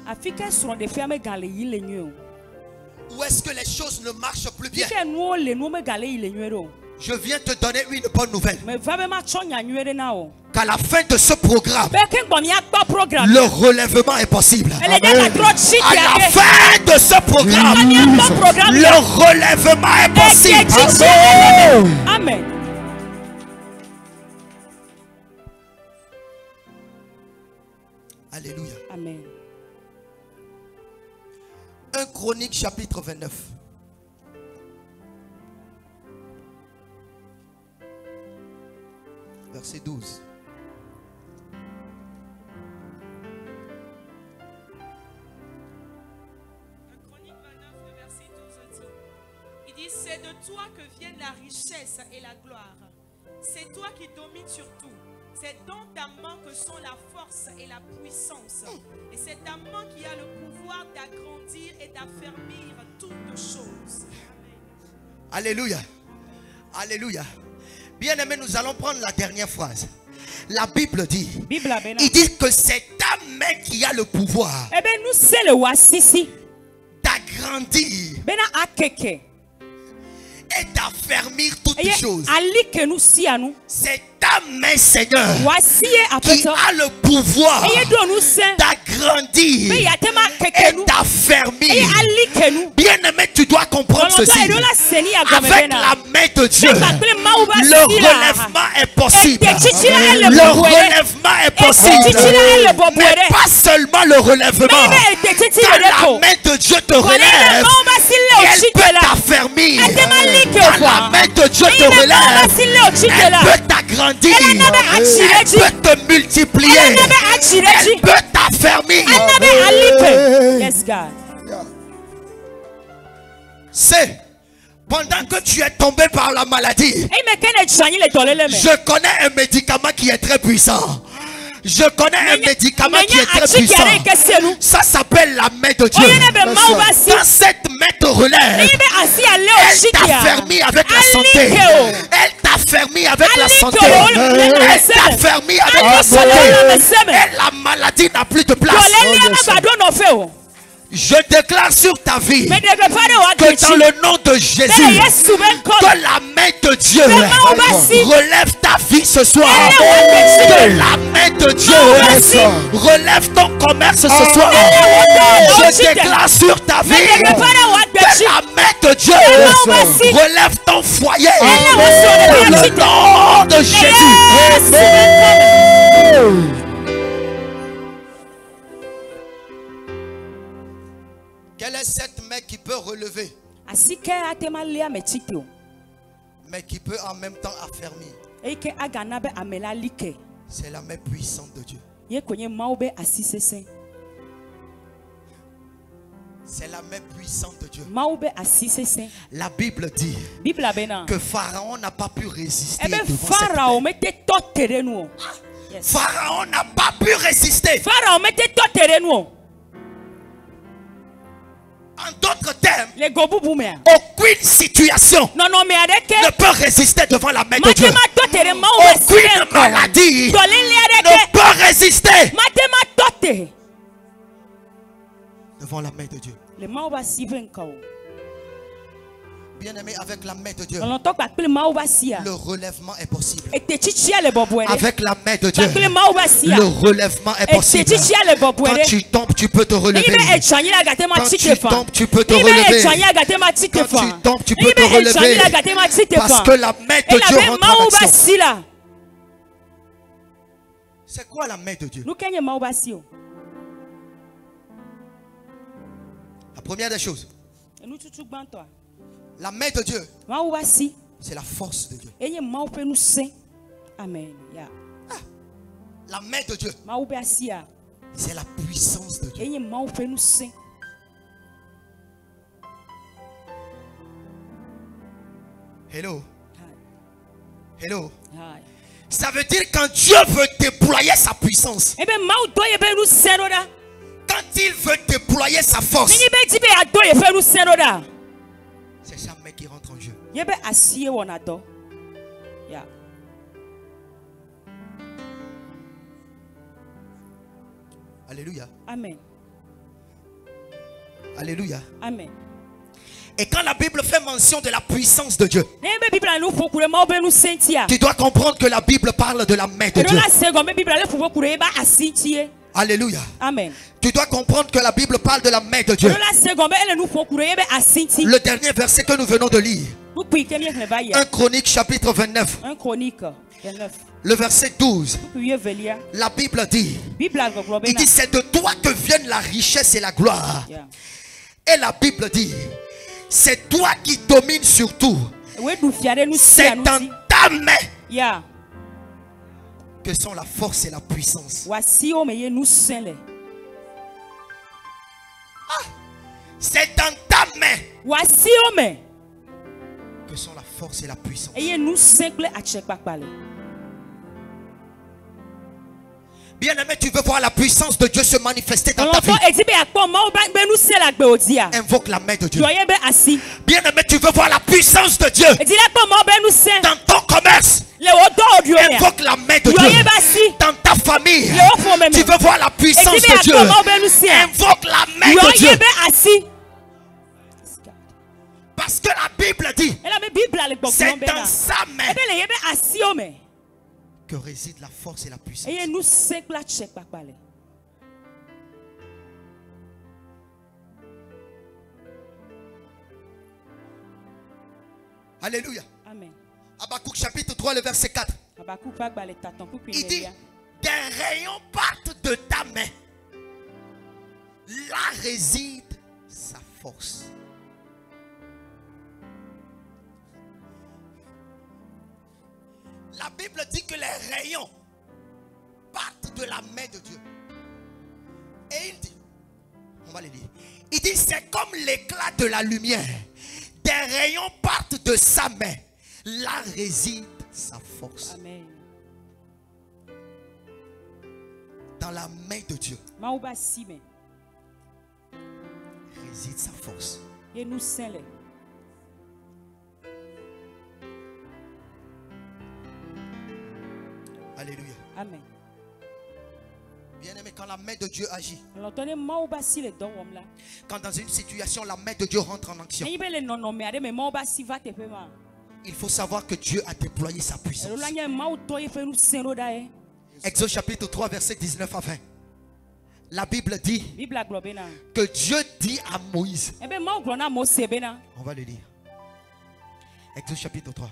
Où est-ce que les choses ne marchent plus bien? Je viens te donner une bonne nouvelle. Qu'à la fin de ce programme, le relèvement est possible. À la fin de ce programme, le relèvement est possible. Amen. Alléluia. Amen. 1 Chronique chapitre 29. Verset 12. Chronique 29, le verset 12 dit, il dit, c'est de toi que viennent la richesse et la gloire. C'est toi qui domines sur tout. C'est dans ta main que sont la force et la puissance. Et c'est ta main qui a le pouvoir d'agrandir et d'affermir toutes choses. Amen. Alléluia. Alléluia. Bien-aimé, nous allons prendre la dernière phrase. La Bible dit, il dit que c'est ta main qui a le pouvoir d'agrandir et d'affermir toutes choses. C'est ta main, Seigneur, qui a le pouvoir d'agrandir et d'affermir. Bien-aimé, tu dois comprendre ceci. Avec la main de Dieu, le relèvement est possible. Le relèvement est possible. Mais pas seulement le relèvement. Quand la main de Dieu te relève, elle peut t'affermir. Quand la main de Dieu te relève, elle peut t'agrandir. Elle peut te multiplier. Elle peut t'affermir. Yes, God. C'est pendant que tu es tombé par la maladie, je connais un médicament qui est très puissant. Je connais un médicament qui est très puissant. Ça s'appelle la main de Dieu. Quand cette main te relève, elle t'affermit avec la santé. Elle t'affermit avec la santé. Elle t'affermit avec la santé. Et la maladie n'a plus de place. Je déclare sur ta vie que dans le nom de Jésus, que la main de Dieu relève ta vie ce soir. Que la main de Dieu relève ton commerce ce soir. Je déclare sur ta vie que la main de Dieu relève ton foyer. Dans le nom de Jésus. Quelle est cette main qui peut relever, mais qui peut en même temps affermir? C'est la main puissante de Dieu. C'est la main puissante de Dieu. La Bible dit que Pharaon n'a pas pu résister devant cette main. Pharaon n'a pas pu résister. En d'autres termes, aucune situation ne peut résister devant la main de Dieu. Aucune maladie ne peut résister devant la main de Dieu. Bien-aimé, avec la main de Dieu, le relèvement est possible. Avec la main de Dieu, le relèvement est possible. Quand tu tombes, tu peux te relever. Quand tu tombes, tu peux te relever. Quand tu tombes, tu peux te relever. Parce que la main de Dieu rentre en action. C'est quoi la main de Dieu? La première des choses, la main de Dieu C'est la force de Dieu. Eye mawu pe nu se. Amen. Ya. La main de Dieu. Mawu be asi a. C'est la puissance de Dieu. Eye mawu pe nu se. Hello. Hi. Hello. Hi. Ça veut dire quand Dieu veut déployer sa puissance. Ebe mawu do ye be nu se no da. Quand il veut déployer sa force. Ni be di be a do ye fe nu se no da. C'est sa main qui rentre en jeu. Ye be asi e wona do. Ya. Alléluia. Amen. Alléluia. Amen. Et quand la Bible fait mention de la puissance de Dieu, Nebe Bible nu fokure mawu be nu sentia. tu dois comprendre que la Bible parle de la main de Ero Dieu. la se go be Bible le fokure ba asintie. Alléluia. Amen. Tu dois comprendre que la Bible parle de la main de Dieu. Ero la se go be ele nu fokure ye be asinti. Le dernier verset que nous venons de lire, Vous pouvez que mieux va 1 Chronique chapitre 29, un chronique 29. le verset 12, Vous pouvez velia. la Bible dit, Bible a globe il na. dit c'est de toi que viennent la richesse et la gloire. Ya. Et la Bible dit, c'est toi qui domines sur tout. We du fiare nu C'est sia nu dans si. ta main Ya. que sont la force et la puissance. Wasi o me ye nu senle. C'est dans ta main Wasi o me. que sont la force et la puissance. Eye nu simple a chekpakpale. Bien-aimé, tu veux voir la puissance de Dieu se manifester dans ta vie. Olonto edi be akpo ma o ba be nu se la gbe odia. Invoque la main de Dieu. Yo ye be asi. Bien-aimé, tu veux voir la puissance de Dieu Edi la akpo ma o be nu se. dans ton commerce. Le odo odio ya. Invoque la main de Yo Dieu ye be asi. dans ta famille. Le ofo me me. Tu veux voir la puissance Edi be de Dieu. akpo ma o be nu se. Invoque la main Yo de ye Dieu. be asi. Parce que la Bible dit, Ela me Bible le gbogbo c'est be dans na. sa main Ebe le ye be asi o me. que réside la force et la puissance. Eye nu simple a chekpakpale. Alléluia. Amen. Habakkuk chapitre 3, le verset 4. Abakou pa gba le taton pou Il dit, pinelia. des rayons partent de ta main. Là réside sa force. La Bible dit que les rayons partent de la main de Dieu. Et il dit, on va les lire. Il dit, c'est comme l'éclat de la lumière. Des rayons partent de sa main. Là réside sa force. Amen. Dans la main de Dieu Ma ou ba si me. réside sa force. Ye nu senle. Alléluia. Amen. Bien-aimé, quand la main de Dieu agit, L'entendez ma ou ba si le don wom la. quand dans une situation, la main de Dieu rentre en action, Eye be le non me ade me ma ou ba si va te pe ma. il faut savoir que Dieu a déployé sa Ero puissance. la nye ma ou to ye fe nu senlo da e. Exode chapitre 3, verset 19 à 20. La Bible dit Bible a globe na. que Dieu dit à Moïse. Ebe ma ou glo na Mose be na. On va le lire. Exode chapitre 3.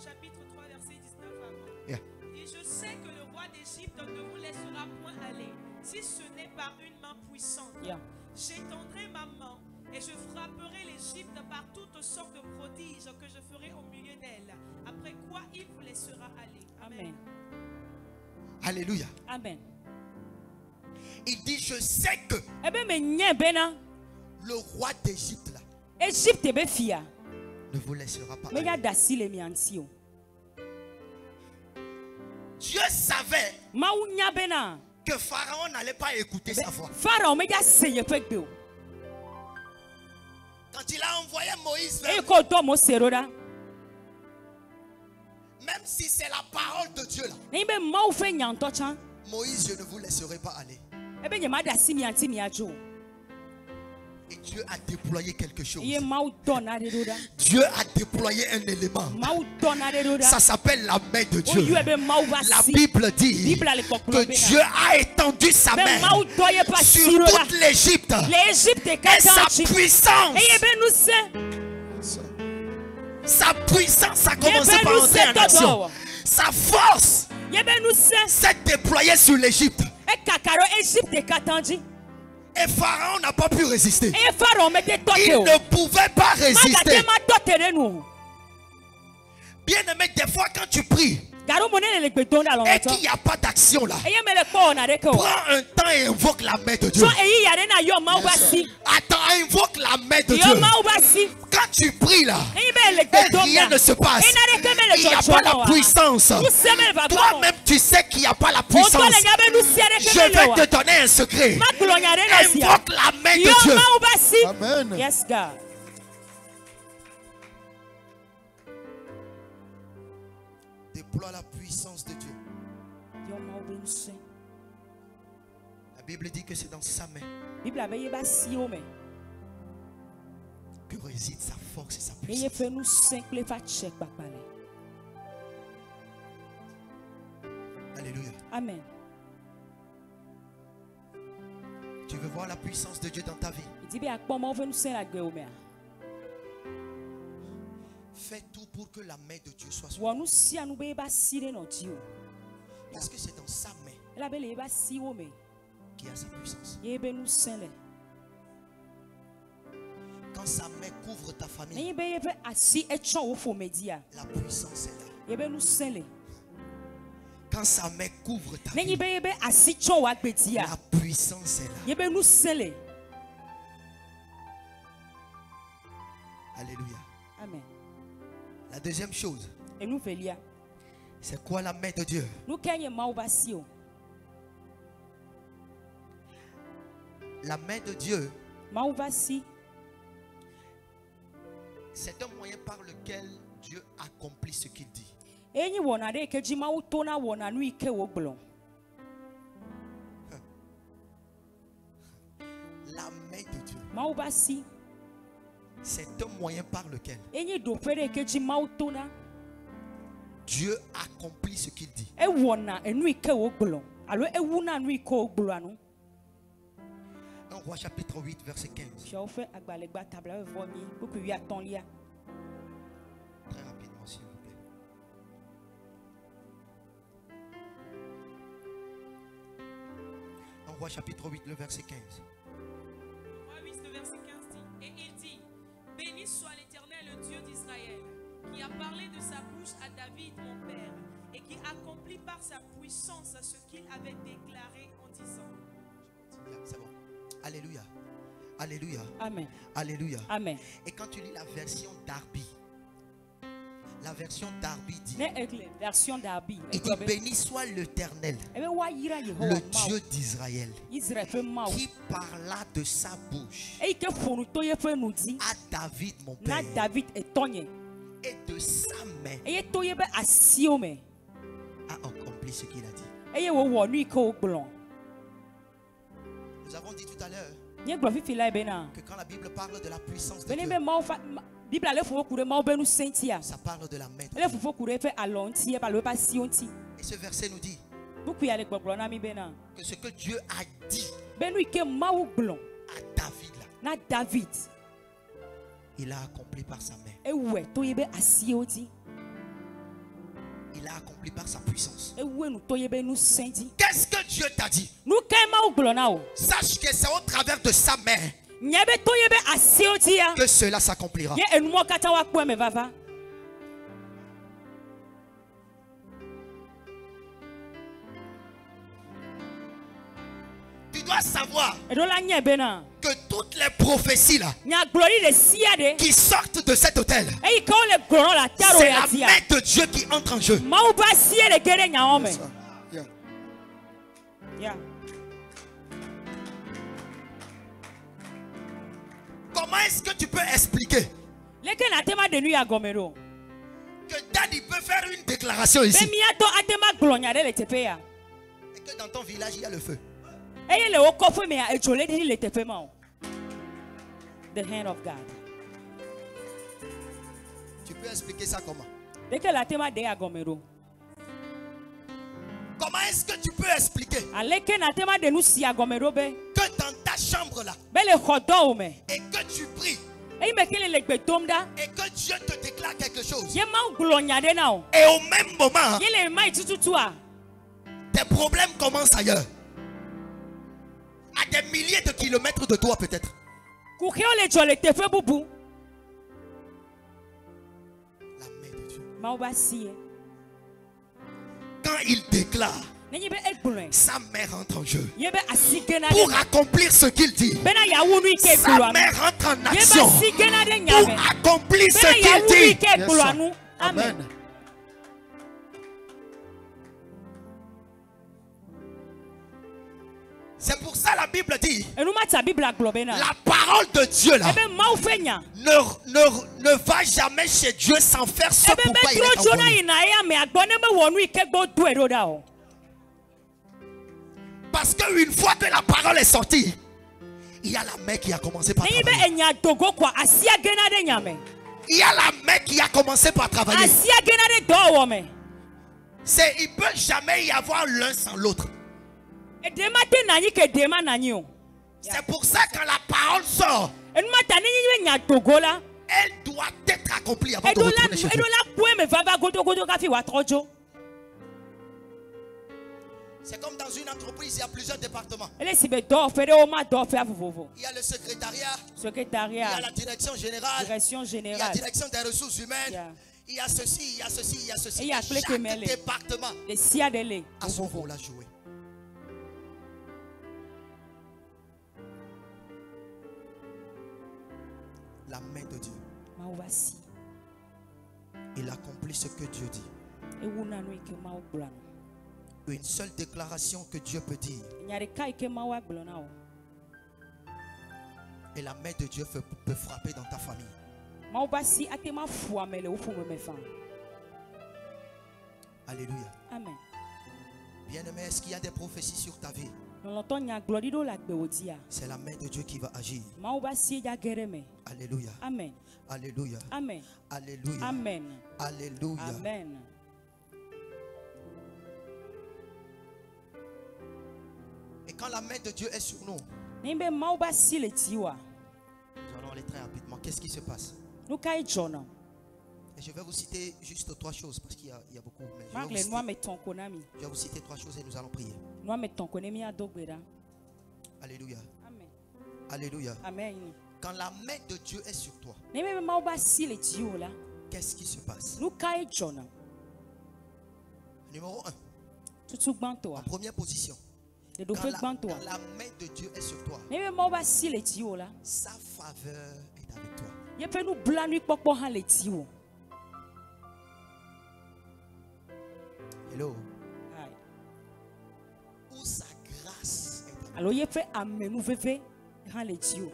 Chapitre 3, verset 19 avant. Yeah. Et je sais que le roi d'Égypte ne vous laissera point aller, si ce n'est par une main puissante. Ya. J'étendrai ma main et je frapperai l'Égypte par toutes sortes de prodiges que je ferai au milieu d'elle. Après quoi il vous laissera aller. Amen. Alléluia. Amen. Il dit, je sais que Ebe me nye be na. le roi d'Égypte là Egypte be fia. ne vous laissera pas Me ya aller. da si le mi anti o. Dieu savait Ma ou nya be na. que Pharaon n'allait pas écouter sa voix. Pharaon me ya se ye fe gbe o. Quand il a envoyé Moïse, E ko do Mose ro da. même si c'est la parole de Dieu là, Ni be ma ou fe nyanto chan. Moïse, je ne vous laisserai pas aller. Ebe nye ma da si mi anti mi ajo. Et Dieu a déployé quelque chose. Ye ma ou do na de ro da. Dieu a déployé un élément. Ma ou do na de ro da. Ça s'appelle la main de O Dieu. yu ebe ma ou va La si. Bible dit Bible a le koklo que be Dieu na. a étendu sa Be main ma ou do ye pa sur si ro da. toute l'Égypte. L'Égypte Et ka sa tanchi. puissance, E ye be nu se. sa puissance a commencé ben par nous entrer en c'est action. todo. Sa force Ye be nu se. s'est déployée sur l'Égypte. E kakaro Egypte ka tanchi. Et Pharaon n'a pas pu résister. Et Pharaon mettait Il toqué. ne pouvait pas résister. nous. Bien aimé, des fois quand tu pries et qu'il n'y a pas d'action là, prends un temps et invoque la main de Dieu. Attends, invoque la main de Dieu. Quand tu pries là, et rien ne se passe, il n'y a pas la puissance. Toi-même tu sais qu'il n'y a pas la puissance. Je vais te donner un secret. Invoque la main de Dieu. Amen. Yes, God. Déploie la puissance de Dieu. La Bible dit que c'est dans sa main que réside sa force et sa puissance. Alléluia. Amen. Tu veux voir la puissance de Dieu dans ta vie? Fais tout pour que la main de Dieu soit sur toi. Parce que c'est dans sa main qu'il y a sa puissance. Quand sa main couvre ta famille, la puissance est là. Quand sa main couvre ta vie, la puissance est là. Alléluia. Amen. La deuxième chose, c'est quoi la main de Dieu? La main de Dieu, c'est un moyen par lequel Dieu accomplit ce qu'il dit. La main de Dieu, c'est un moyen par lequel Dieu accomplit ce qu'il dit. 1 Roi chapitre 8 verset 15. Très rapidement s'il vous plaît. 1 Roi chapitre 8 le verset 15. Roi 8 le verset 15 dit, et il dit, béni soit l'Éternel, le Dieu d'Israël, qui a parlé de sa bouche à David mon père, et qui accomplit par sa puissance ce qu'il avait déclaré en disant. C'est bon. Alléluia. Alléluia. Amen. Alléluia. Amen. Et quand tu lis la version Darby, dit, il dit béni soit l'Éternel, le Dieu d'Israël, qui parla de sa bouche à David mon père, et de sa main a accompli ce qu'il a dit. Nous avons dit tout à l'heure que quand la Bible parle de la puissance de Dieu, ça parle de la main de Dieu. Et ce verset nous dit que ce que Dieu a dit à David là, il a accompli par sa main. Il a accompli par sa puissance. Qu'est-ce que Dieu t'a dit? Sache que c'est au travers de sa main que cela s'accomplira. Tu dois savoir que toutes les prophéties là qui sortent de cet hôtel, c'est la main de Dieu qui entre en jeu. Comment est-ce que tu peux expliquer que Daddy peut faire une déclaration ici et que dans ton village il y a le feu? The hand of God. Tu peux expliquer ça comment? Comment est-ce que tu peux expliquer que dans ta chambre là, et que tu pries, et que Dieu te déclare quelque chose, et au même moment, tes problèmes commencent ailleurs? À des milliers de kilomètres de toi peut-être. Ku ke ole jo le teƒe bubu. La main de Dieu. Mawu ba si. Quand il déclare, Nenyi be egblɔe. sa main rentre en jeu. Ye be asi gena Pour de. accomplir ce qu'il dit. Bena ya wu nu ike Sa gblɔ main anu. rentre en Ye be action. asi gena de Pour nyame. accomplir ce Bena ya wu nu qu'il dit. ike gblɔ anu. Amen. Amen. C'est pour ça la Bible dit, Enu ma ta Biblia gblɔ bena. la parole de Dieu là Ebe Mawu ƒe nya. ne va jamais chez Dieu sans faire ce Ebe be pourquoi il tro est tso na envoyé. yina ya me agbɔ ne me wɔ nu ike gbɔ do eɖo da o. Parce qu'une fois que la parole est sortie, il y a la main qui a commencé par Nenyi be travailler. enya dogo kwa asia gena de nyame. Il y a la main qui a commencé par travailler. Asia gena de dɔwɔ me. Il ne peut jamais y avoir l'un sans l'autre. Edema te nanyi ke dema nanyi o. C'est pour ça que quand la parole sort, Enu ma ta nenyi be nya dogo la. elle doit être accomplie avant de Eɖo retourner chez Dieu. la kue me vava godogodo kafi wa trɔ dzo. C'est comme dans une entreprise, il y a plusieurs départements. Ele si be dɔwɔƒe ɖe wo ma dɔwɔƒea vovovo. Il y a le secrétariat, il y a Secrétariat, la direction générale, direction il y a la générale, direction des ressources humaines, Yeah. il y a ceci, il y a ceci, il y a ceci. Et il y a Et clé que chaque mêlée. département les sia de le. a son rôle à jouer. La main de Dieu, Mawu va si. il accomplit ce que Dieu dit. Ewu na nu ike Mawu gblɔ anu. Une seule déclaration que Dieu peut dire, Nya ɖeka ike Mawu agblɔ na wo. et la main de Dieu peut frapper dans ta famille. Mawu va si ate ma fu ame le wo ƒome me fa. Alléluia. Amen. Bien-aimé, est-ce qu'il y a des prophéties sur ta vie? Lɔlɔtɔ nyagblɔɖi ɖo le agbewo dzia. C'est la main de Dieu qui va agir. Mawu va si dza ge ɖe me. Alléluia. Amen. Alléluia. Amen. Alléluia. Amen. Alléluia. Amen. Et quand la main de Dieu est sur nous, Nenyi be Mawu va si le dziwoa. nous allons aller très rapidement. Qu'est-ce qui se passe? Nu kae dzɔna? Et je vais vous citer juste trois choses parce qu'il y a beaucoup. Mais Mak le nua me tɔn ko na mi. je vais vous citer trois choses et nous allons prier. Nua me tɔn ko ne mi ado gbe ɖa. Alléluia. Amen. Alléluia. Amen. Quand la main de Dieu est sur toi, Nenyi be Mawu va si le dziwo la. qu'est-ce qui se passe? Nu kae dzɔna? Numéro 1. Tutu En gbãtɔa. première position. Quand Ɖeɖoƒe la, gbãtɔa. quand la main de Dieu est sur toi, Nenyi be Mawu va si le dziwo la. sa faveur est avec toi. Yeƒe nublanuikpɔkpɔ hã le dziwo. Hello. Aye. Où sa grâce est avec toi. Alo yeƒe amenuveve hã le dziwo.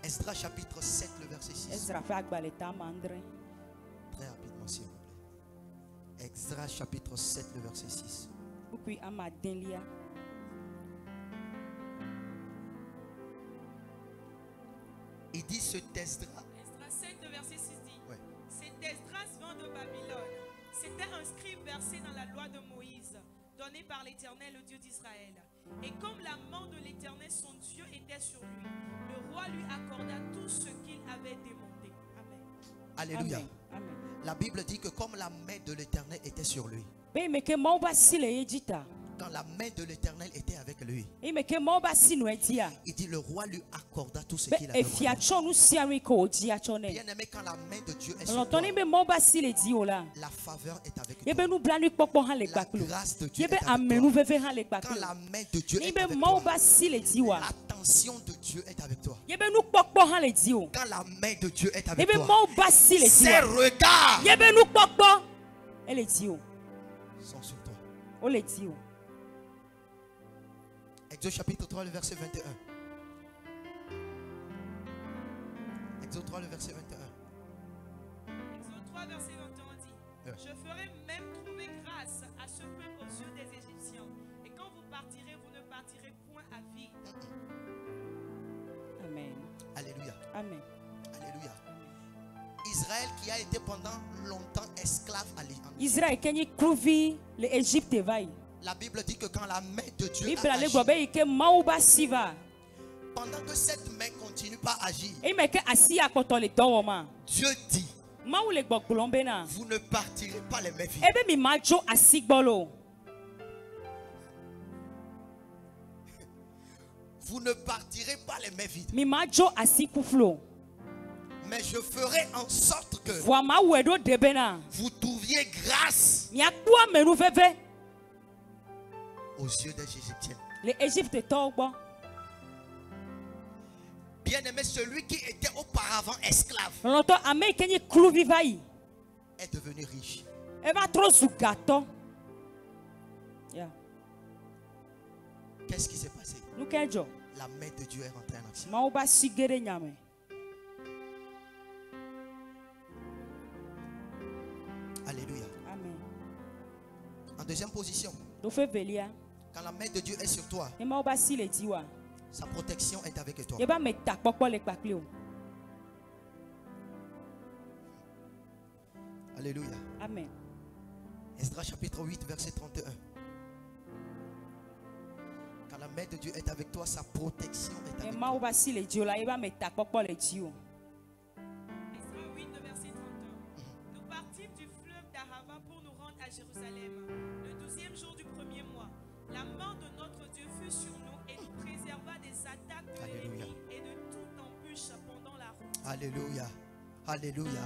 Esdras chapitre 7, le verset 6. Ezra ƒe agbalẽ ta ame andre. Très rapidement, s'il vous plaît. Esdras chapitre 7, le verset 6. Kpukpui ame adelia. Il dit cet Esdras. Esdras 7, le verset 6 dit, Ouais. Cet Esdras vient de Babylone. C'était un scribe versé dans la loi de Moïse, donnée par l'Éternel, le Dieu d'Israël. Et comme la main de l'Éternel, son Dieu, était sur lui, le roi lui accorda tout ce qu'il avait demandé. Amen. Alléluia. Amen. Amen. La Bible dit que comme la main de l'Éternel était sur lui, Be me ke Mawu va si le ye dzi ta. quand la main de l'Éternel était avec lui, Eme ke Mawu va si nue dzia. il dit le roi lui accorda tout ce Be qu'il avait efia demandé. tsɔ nu sia nu ke wòdzi atsɔ nɛ. Bien aimé, quand la main de Dieu est sur toi, Lɔlɔtɔ ne be Mawu va si le dziwo la. la faveur est avec Yebe toi. nublanuikpɔkpɔ hã le La gbaklo. grâce de Dieu Yebe est avec toi. amenuveve hã le Quand gbaklo. la main de Dieu Ne est be avec Mawu toi, va si le dziwoa. l'attention de Dieu est avec toi. Yebe nukpɔkpɔ hã le dziwo. Quand la main de Dieu est Ne avec be toi, Mawu va si le ses dziwoa. regards Yebe nukpɔkpɔ ele dziwo. sont sur toi. O le dziwo. Exode chapitre 3, le verset 21. Exode 3, le verset 21. Exode 3, verset 21 dit, Ouais. Je ferai même trouver grâce à ce peuple aux yeux des Égyptiens. Et quand vous partirez, vous ne partirez point à vide. Amen. Alléluia. Amen. Alléluia. Israël qui a été pendant longtemps esclave à l'Égypte. Israël kenyi kluvi le Égypte va yi. La Bible dit que quand la main de Dieu Bible a ale agi, gblɔ be yi ke Mawu va si va. pendant que cette main continue pas à agir, Eme ke asi akpɔtɔ le dɔ wɔm a. Dieu dit, Mawu le gbɔgblɔm bena. vous ne partirez pas les mains vides. Ebe mi ma dzo asi gbɔ lo. Vous ne partirez pas les mains vides. Mi ma dzo asi kuflo. Mais je ferai en sorte que Voa ma wedo debena. vous trouviez grâce Mi akua menu veve. aux yeux des Égyptiens. Le Égypte togbo. Bien-aimé, celui qui était auparavant esclave Loloto ame kenyi klu vivai. est devenu riche. Eva tro zugato. Ya. Qu'est-ce qui s'est passé? Nukejo. La main de Dieu est rentrée en action. Ma oba sigere nyame. Alléluia. Amen. En deuxième position, Do fe velia. quand la main de Dieu est sur toi, E ma oba si le diwa. sa protection est avec toi. Eba me takpokpo le kpakle o. Alléluia. Amen. Esdras chapitre 8, verset 31. Quand la main de Dieu est avec toi, sa protection est E avec ma toi. oba si le dio la eba me takpokpo le dio. Extra 8 de verset 31. Nous partîmes du fleuve d'Ahava pour nous rendre à Jérusalem. Le 12e jour du premier mois, la main de notre Dieu fut sur nous et nous préserva des attaques de Alléluia. l'ennemi et de toute embûche pendant la route. Alléluia. Alléluia.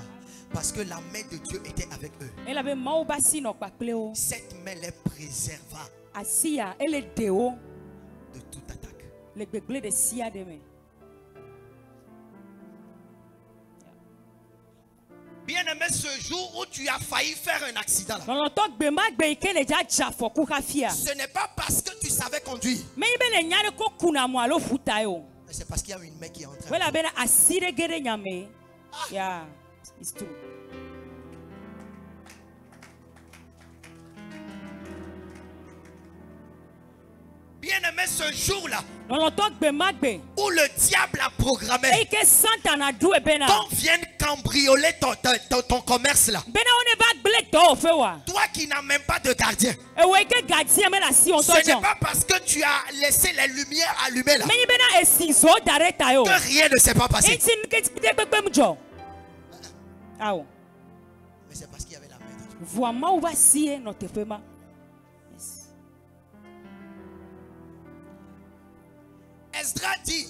Parce que la main de Dieu était avec eux. E la be ma oba si no kpakle o. Cette main les préserva Asia ele deo de toute attaque. le gbegble de sia de me. Bien-aimé, ce jour où tu as failli faire un accident, là, Loloto gbe ma gbe ike le ja jafo ku kafia. ce n'est pas parce que tu savais conduire, Me ibe le nyare ko kuna mo alo futa yo. mais c'est parce qu'il y a une main qui est en train. Wela be na asire gere nyame. Yeah, it's true. Bien-aimé, ce jour-là Loloto gbe ma gbe. où le diable a programmé E ike santa na du e bena. qu'on vienne cambrioler ton commerce là. Bena one ba gble to fe wa. Toi qui n'as même pas de gardien. E we ike gardien me na si on Ce to n'est jon. pas parce que tu as laissé les lumières allumées là Me ibe na esinzo dareta yo. que rien ne s'est pas passé. Enti nke ti de gbegbe mu jo. Awo. Mais c'est parce qu'il y avait la main de Dieu. Voa ma oba si no te fe ma. Yes. Esdras dit,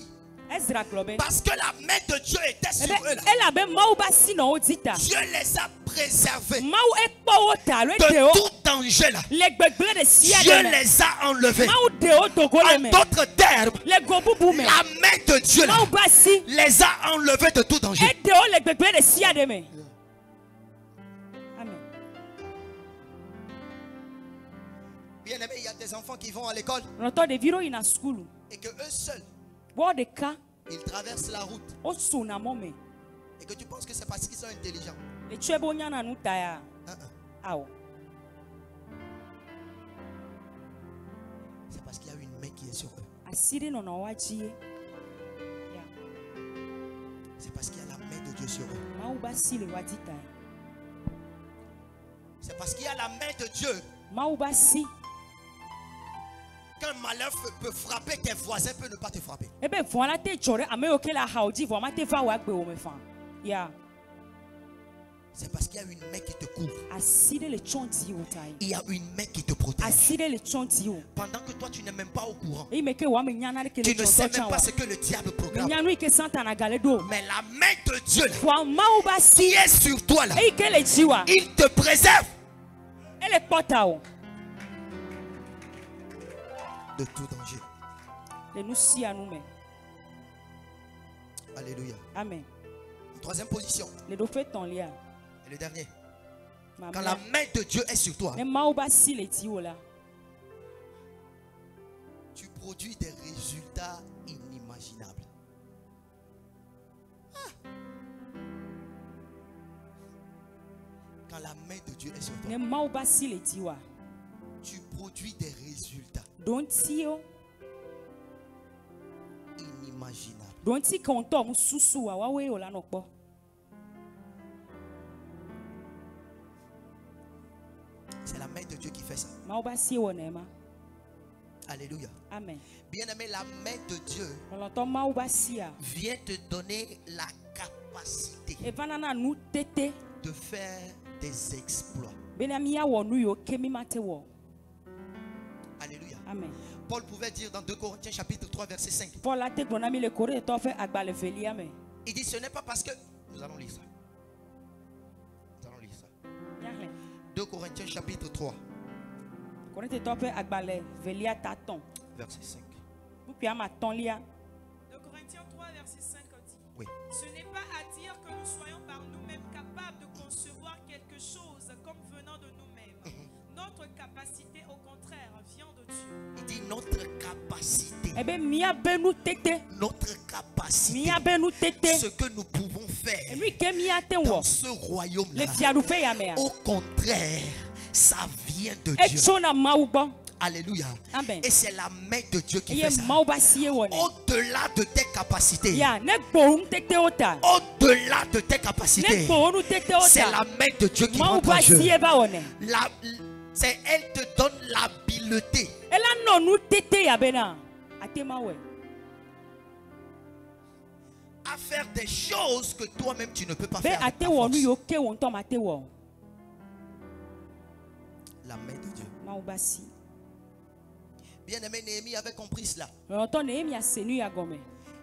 Ezra klobe. parce que la main de Dieu était sur Ebe eux là, ela be ma oba si no odita. Dieu les a préservés Ma o ekpo wo ta lo de o. de tout danger là. Le gbegble de sia Dieu de me. les a enlevés. Ma o de o dogo le En me. d'autres termes, Le gobubu me. la main de Dieu là, Ma oba si. les a enlevés de tout danger. E de o le gbegble de sia de me. Amen. Bien aimé, il y a des enfants qui vont à l'école Loloto de viro ina school. et que eux seuls, Wo de ka ils traversent la route o so na mo me. et que tu penses que c'est parce qu'ils sont intelligents. Le chebo nya na nu ta ya. Awo. C'est parce qu'il y a une main qui est sur eux. Asiri no na wa jie. Ya. C'est parce qu'il y a la main de Dieu sur eux. Ma oba si le wa dita. C'est parce qu'il y a la main de Dieu Ma oba si. qu'un malheur peut frapper tes voisins, peut ne pas te frapper. Ebe voila te chore ame oke la haudi vo ma te va wa gbe o me fa. Ya. C'est parce qu'il y a une main qui te couvre. Asiri le chondi o tai. Il y a une main qui te protège. Asiri le chondi o. Pendant que toi tu n'es même pas au courant. E me ke wa me nyana le ke Tu le ne sais chondo même chan pas wa. ce que le diable programme. Nyanu ike santa na gale do. Mais la main de Dieu là, Voa ma oba qui si. est sur toi là, E ike le jiwa. il te préserve E le pota o. de tout danger. Le nu si anu me. Alléluia. Amen. En troisième position, Le do fe ton lia. et le dernier. Ma Quand la main de Dieu est sur toi, ne ma oba si le ti o la. tu produis des résultats inimaginables. Quand la main de Dieu est sur toi, Ne ma oba si le ti wa. tu produis des résultats Don ti o. inimaginables. Don ti kon to mu susu wa we o la no po. C'est la main de Dieu qui fait ça. Ma oba si o ne ma. Alléluia. Amen. Bien-aimé, la main de Dieu Loloto ma oba si a. vient te donner la capacité E vanana nu tete. de faire des exploits. Bena mi ya wo nu yo ke mi mate wo. Alléluia. Amen. Paul pouvait dire dans 2 Corinthiens chapitre 3 verset 5. Paul a dit que l'ami le Corée est fait agbale veli amen. Il dit ce n'est pas parce que... Nous allons lire ça. Nous allons lire ça. 2 Corinthiens chapitre 3 Corée est fait agbale veli à taton. verset 5. Ou puis à ma ton lia. 2 Corinthiens 3, verset 5 dit. Oui. Ce n'est pas à dire que nous soyons par nous-mêmes capables de concevoir quelque chose comme venant de nous-mêmes. Notre capacité, au contraire, vient de Dieu. Il dit notre capacité. Eh bien, mia benu tete. Notre capacité. Mia benu tete. Ce que nous pouvons Et faire lui que mia te dans wo. ce royaume-là. Le fiadou fait ya mea. Au contraire, ça vient de Et Dieu. chona maouba. Alléluia. Amen. Et c'est la main de Dieu qui Et fait ça. maouba siye wone. Au-delà de tes capacités. Ya, ne boum tete ota. Au-delà de tes capacités. Ne boum tete ota. C'est la main de Dieu qui rentre maouba en jeu. siye ba wone. Elle te donne l'habileté. Et là non nous tete ya bena. Atema we. À faire des choses que toi-même tu ne peux pas Be faire. avec ate ta wo force. nu yo ke won tom ate wo. La main de Dieu. Maouba si. Bien-aimé, Néhémie avait compris cela. L'entend Néhémie a senu ya gome.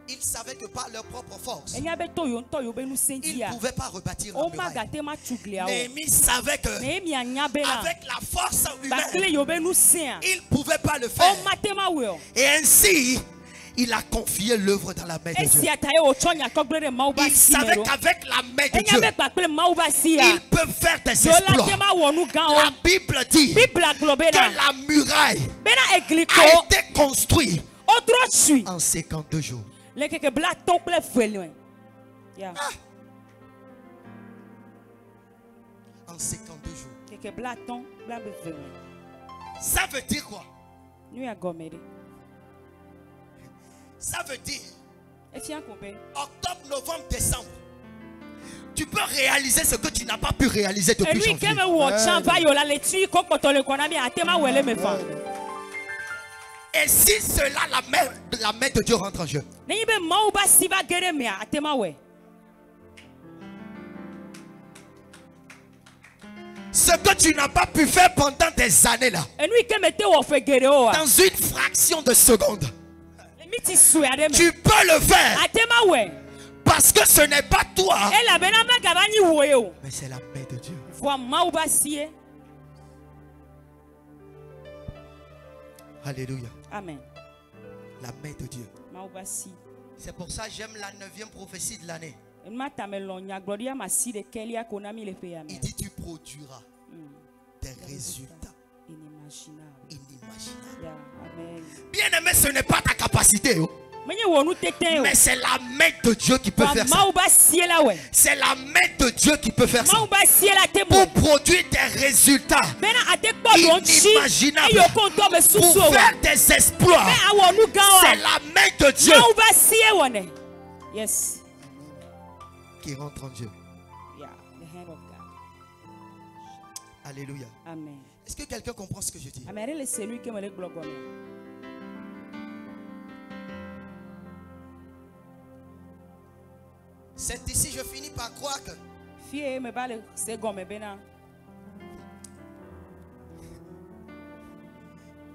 Ils savaient que par leur propre force, Et ya be to yo nto yo be nu ils sendi ne ya. pouvaient pas rebâtir la O muraille. magate ma chugle ya. Néhémie savait que Néhémie a nya be la. avec la force Bakle humaine, yo be nu sen. ils ne pouvaient pas le faire. O matema we. Et ainsi, il a confié l'œuvre dans la main de Et Dieu. si ataye o chonya kogle de maouba Il si. savait qu'avec la main de Et Dieu, nya be bakle maouba si ya. ils peuvent faire des Yo la exploits. tema wo nu gan o. La Bible dit Bible globe que na. la muraille Bena egliko. a été construite O dro chui. en 52 jours. Le keke bla ton ple fwelwen. Ya. En 52 jours. Keke bla ton bla be fwelwen. Ça veut dire quoi? Nu ya gome de. Ça veut dire E fian kompe. octobre, novembre, décembre. Tu peux réaliser ce que tu n'as pas pu réaliser Et depuis lui janvier. keme wo chan va yo la le tu kokoto le konami atema wele me fa. Et si cela, la main de Dieu rentre en jeu. Nenyi be maouba si va gere me atema we. Ce que tu n'as pas pu faire pendant des années là, Et lui keme te wo fe gere o. dans une fraction de seconde, Le miti sue ade me. tu peux le faire Atema we. parce que ce n'est pas toi, E la bena me gabani wo yo. mais c'est la main de Dieu. Vo maouba si e. Alléluia. Amen. La main de Dieu. Maouba si. C'est pour ça que j'aime la 9e prophétie de l'année. Ma tamelon nya gloria ma si de kelia konami le pe ya me. Il dit tu produiras des résultats Inimaginable. inimaginables. Ya, amen. Bien aimé, ce n'est pas ta capacité, oh, Menye wo nu tete o. mais c'est la main de Dieu qui peut faire ça. Maouba si la we. C'est la main de Dieu qui peut faire ça. Maouba si la te Pour mo. produire des résultats, Bena ate kpo don chi. Inimaginable. E yo konto me susu pour o. faire des exploits. Me awo nu gan C'est o. la main de Dieu Maouba si e wone. Yes. qui rentre en Dieu. Yeah, the hand of God. Alléluia. Amen. Est-ce que quelqu'un comprend ce que je dis? Amen. Le celui qui me le glogone. C'est ici je finis par croire que Fie me ba le se gome bena.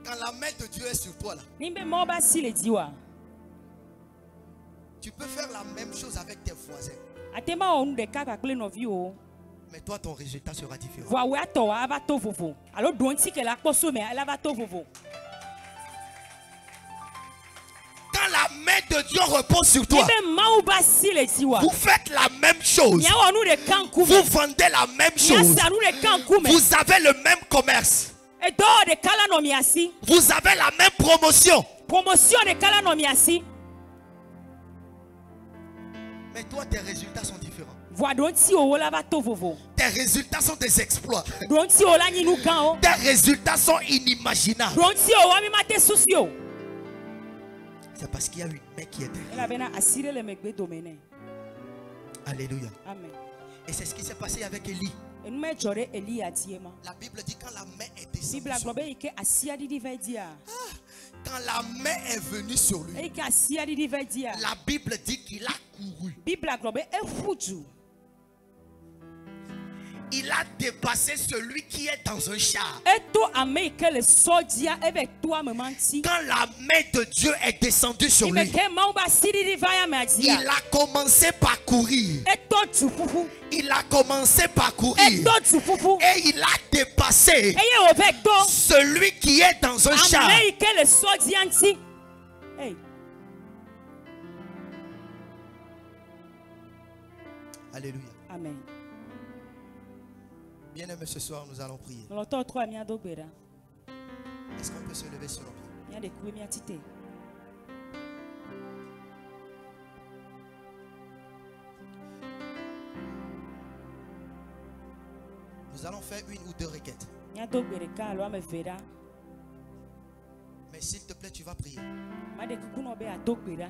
quand la main de Dieu est sur toi là, Nimbe maouba si le diwa. tu peux faire la même chose avec tes voisins. Atema o nu de kaka kple novi o. Mais toi ton résultat sera différent. Voa we ato wa ava to vovo. Alo don ti ke la kposo me ala va to vovo. Quand la main de Dieu repose sur toi, Nimbe maouba si le diwa. vous faites la même chose. Nya wo nu de kanku me. Vous vendez la même Nya chose. sa nu de kanku me. Vous avez le même commerce. E do de kala no miasi. Vous avez la même promotion. Promotion de kala no miasi. Mais toi, tes résultats sont différents. Voa don ti o la va to vovo. Tes résultats sont des exploits. Don ti o la nyi nu gan o. Tes résultats sont inimaginables. Don ti o wa mi mate susi o. C'est parce qu'il y a une main qui est derrière. Ela bena asire le megbe domene. Alléluia. Amen. Et c'est ce qui s'est passé avec Élie. Enu me jore Eli atiema. La Bible dit quand la main est descendue Bibla sur globe lui, ike asia di dia. quand la main est venue sur lui, Ike asia di dia. la Bible dit qu'il a couru. Bibla globe e fuju. Il a dépassé celui qui est dans un char. Eto ame ke le sodia ebe toi me menti. Quand la main de Dieu est descendue sur lui, Imeke mauba siriri vaya me adia. il a commencé par courir. Eto tufufu. Il a commencé par courir. Eto tufufu. Et il a dépassé Eye ovekto. celui qui est dans un char. Ame ke le sodia nti. Hey. Alléluia. Amen. Bien-aimés, ce soir, nous allons prier. Longtemps trois mi adobera. Est-ce qu'on peut se lever sur nos pieds? Mi ade kuwe mi atite. Nous allons faire une ou deux requêtes. Mi adobere ka alo ame vera. Mais s'il te plaît, tu vas prier. Ma de kukuno be adobera.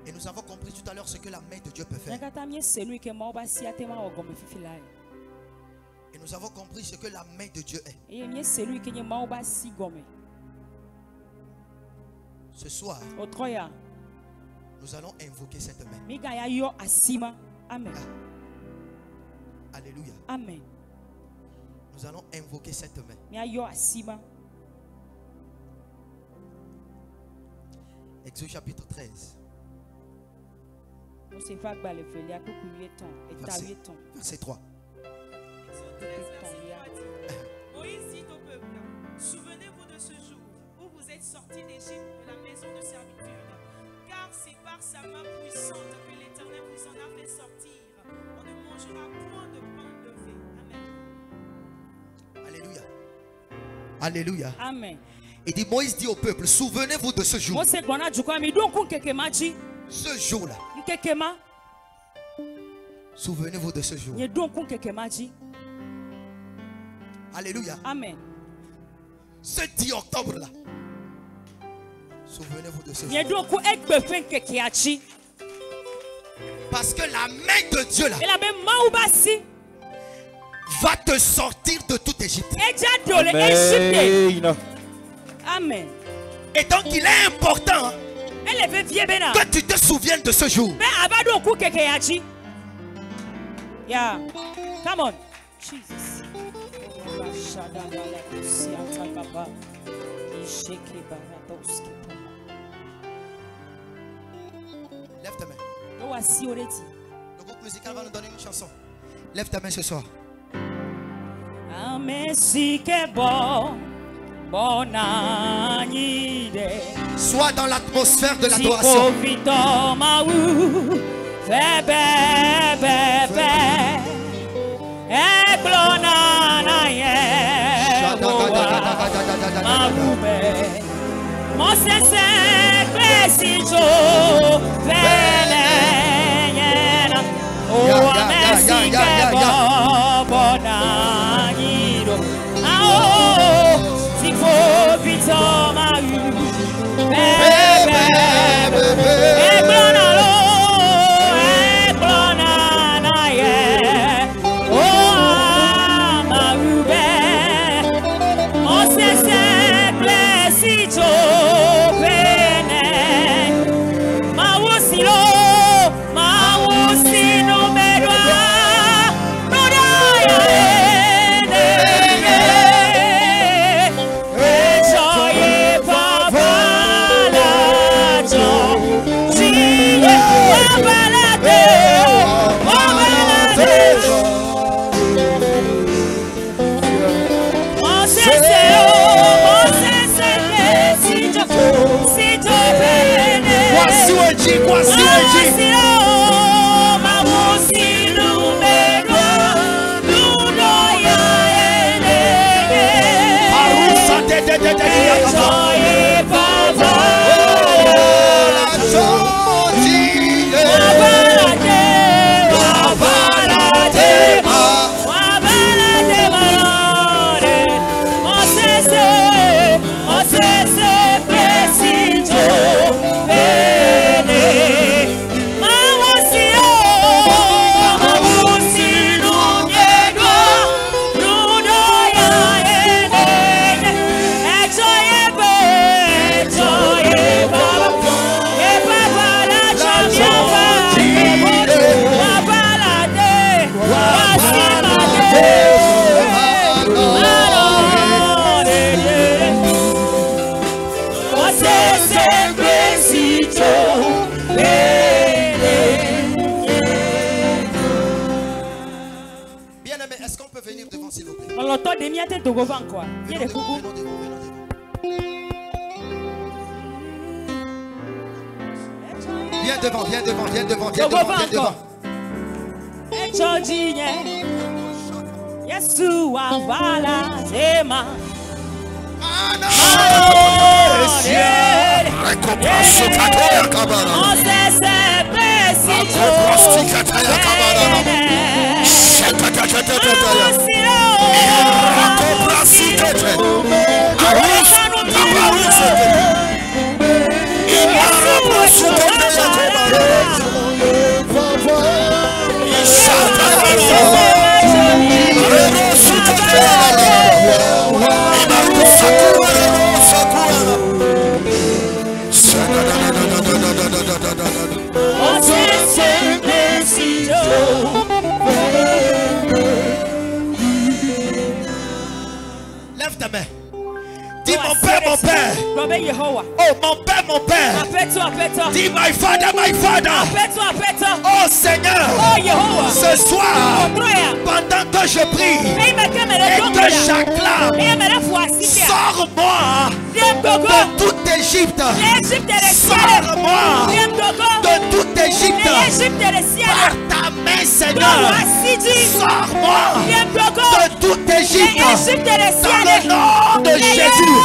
Et nous avons compris tout à l'heure ce que la main de Dieu peut faire. Nakata mi senu ke mauba si atema ogome fifila. Et nous avons compris ce que la main de Dieu est. Eye mi senu ke nye mauba si gome. Ce soir, Otroya. nous allons invoquer cette main. Mi ga ya yo asima. Amen. Alléluia. Amen. Nous allons invoquer cette main. Mi ayo asima. Exode chapitre 13. On se va gba le feli a kuku 8 ans et ta 8 ans. Verset 3. Exode 13, verset 3 dit, Moïse dit au peuple, souvenez-vous de ce jour où vous êtes sortis d'Égypte de la maison de servitude, car c'est par sa main puissante que l'Éternel vous en a fait sortir. On ne mangera point de pain levé. Amen. Alléluia. Alléluia. Amen. Il dit, Moïse dit au peuple, souvenez-vous de ce jour. Mo se gbona jukwa mi don kun keke maji. Ce jour-là. Keke ma. Souvenez-vous de ce jour. Ye don kun keke maji. Alléluia. Amen. Ce 10 octobre-là. Souvenez-vous de ce Ye jour. don kun egbe fen keke achi. Parce que la main de Dieu là E la be mauba si. va te sortir de toute Égypte. Eja dole Egypte. Amen. Amen. Et donc il est important Elle veut vie bena. que tu te souviennes de ce jour. Mais abado kun keke achi. Yeah. Come on. Jesus. Lève ta main. Oh, assis already. Le groupe musical va nous donner une chanson. Lève ta main ce soir. Amesi ke bon, bonanide. Sois dans l'atmosphère de l'adoration. Si vito mau, febe bebe, e glonana ye, maube. Mosese klesijo, veneyena. Oh, amesi ke bon, bonanide. Ah oh, si vito mau. l'auto de miate de govan quoi. Il y a des coucou. Viens devant, viens devant, viens devant, viens devant, viens devant. Yeshua vala tema. Lève ta main. Dis mon père, mon père. Oh mon père, mon père. Dis my father, my father. Oh Seigneur. Ce soir, pendant que je prie et que j'acclame, sors-moi de toute Égypte. Sors-moi de toute Égypte. Par ta main, Seigneur. Sors-moi de toute Égypte. Dans le nom de Jésus.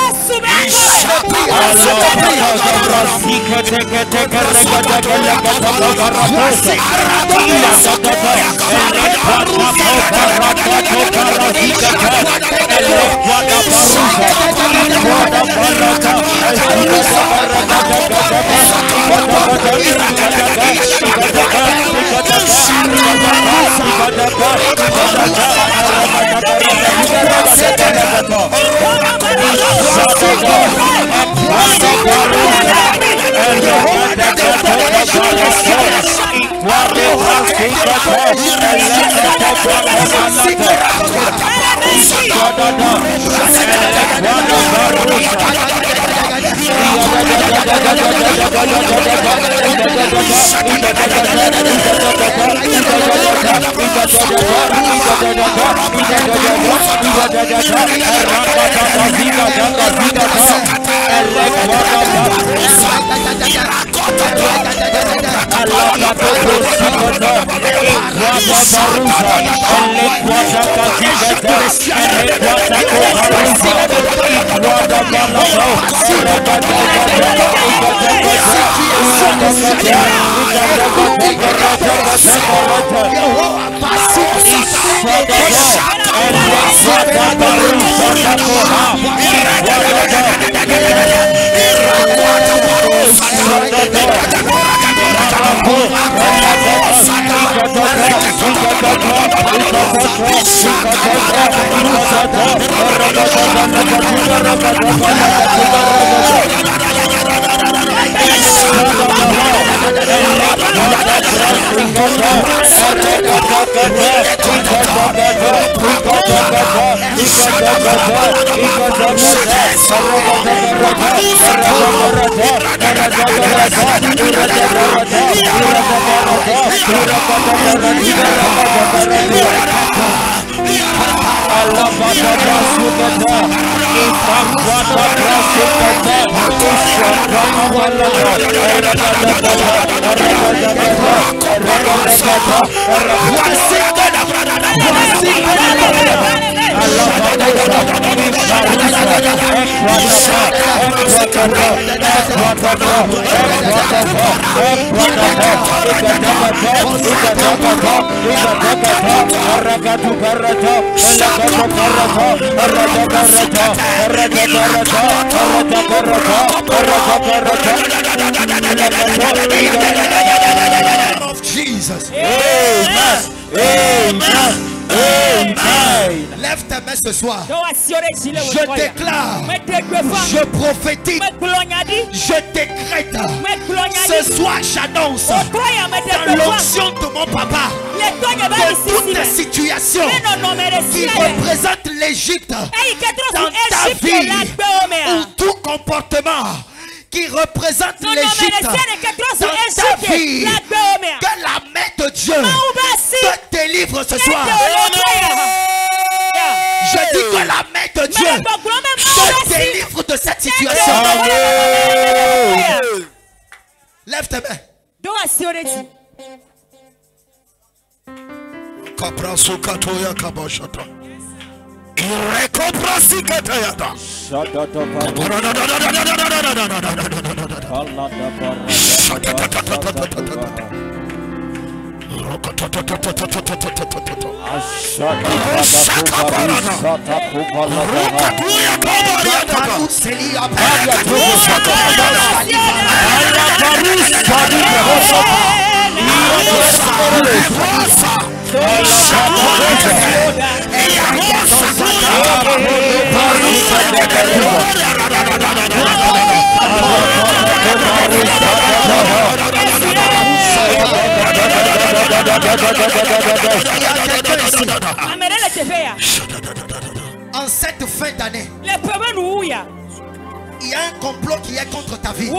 Jesus. Amen. Amen. Amen. Lève ta main ce soir. Je déclare, je prophétise, je décrète. Ce soir, j'annonce dans l'onction de mon papa que toute situation qui représente l'Égypte dans ta vie ou tout comportement qui représente l'Égypte dans ta vie, que la main de Dieu te délivre ce soir. Je dis que la main de Dieu te délivre de cette situation. Lève tes mains. En cette fin d'année, il y a un complot qui est contre ta vie.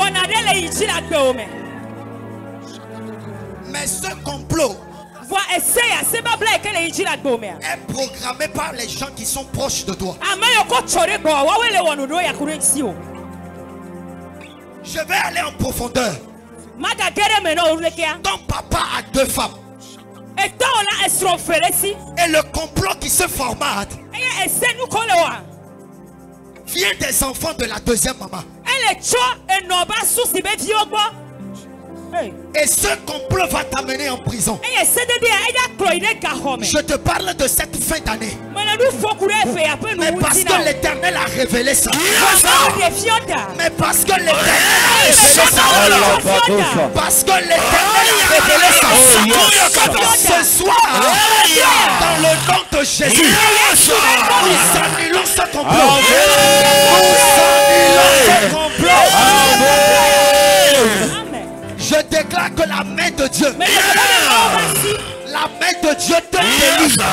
Mais ce complot est programmé par les gens qui sont proches de toi. Je vais aller en profondeur. Ton papa a 2 femmes. Et le complot qui se formate vient des enfants de la 2e maman. Et ce complot va t'amener en prison. Je te parle de cette fin d'année. Mais parce que l'Éternel a révélé ça. Mais parce que l'Éternel a révélé ça. Parce que l'Éternel a révélé ça. Ce soir, dans le nom de Jésus, nous annulons ce complot. Nous annulons ce complot. Je déclare que la main de Dieu, la main de Dieu te délivre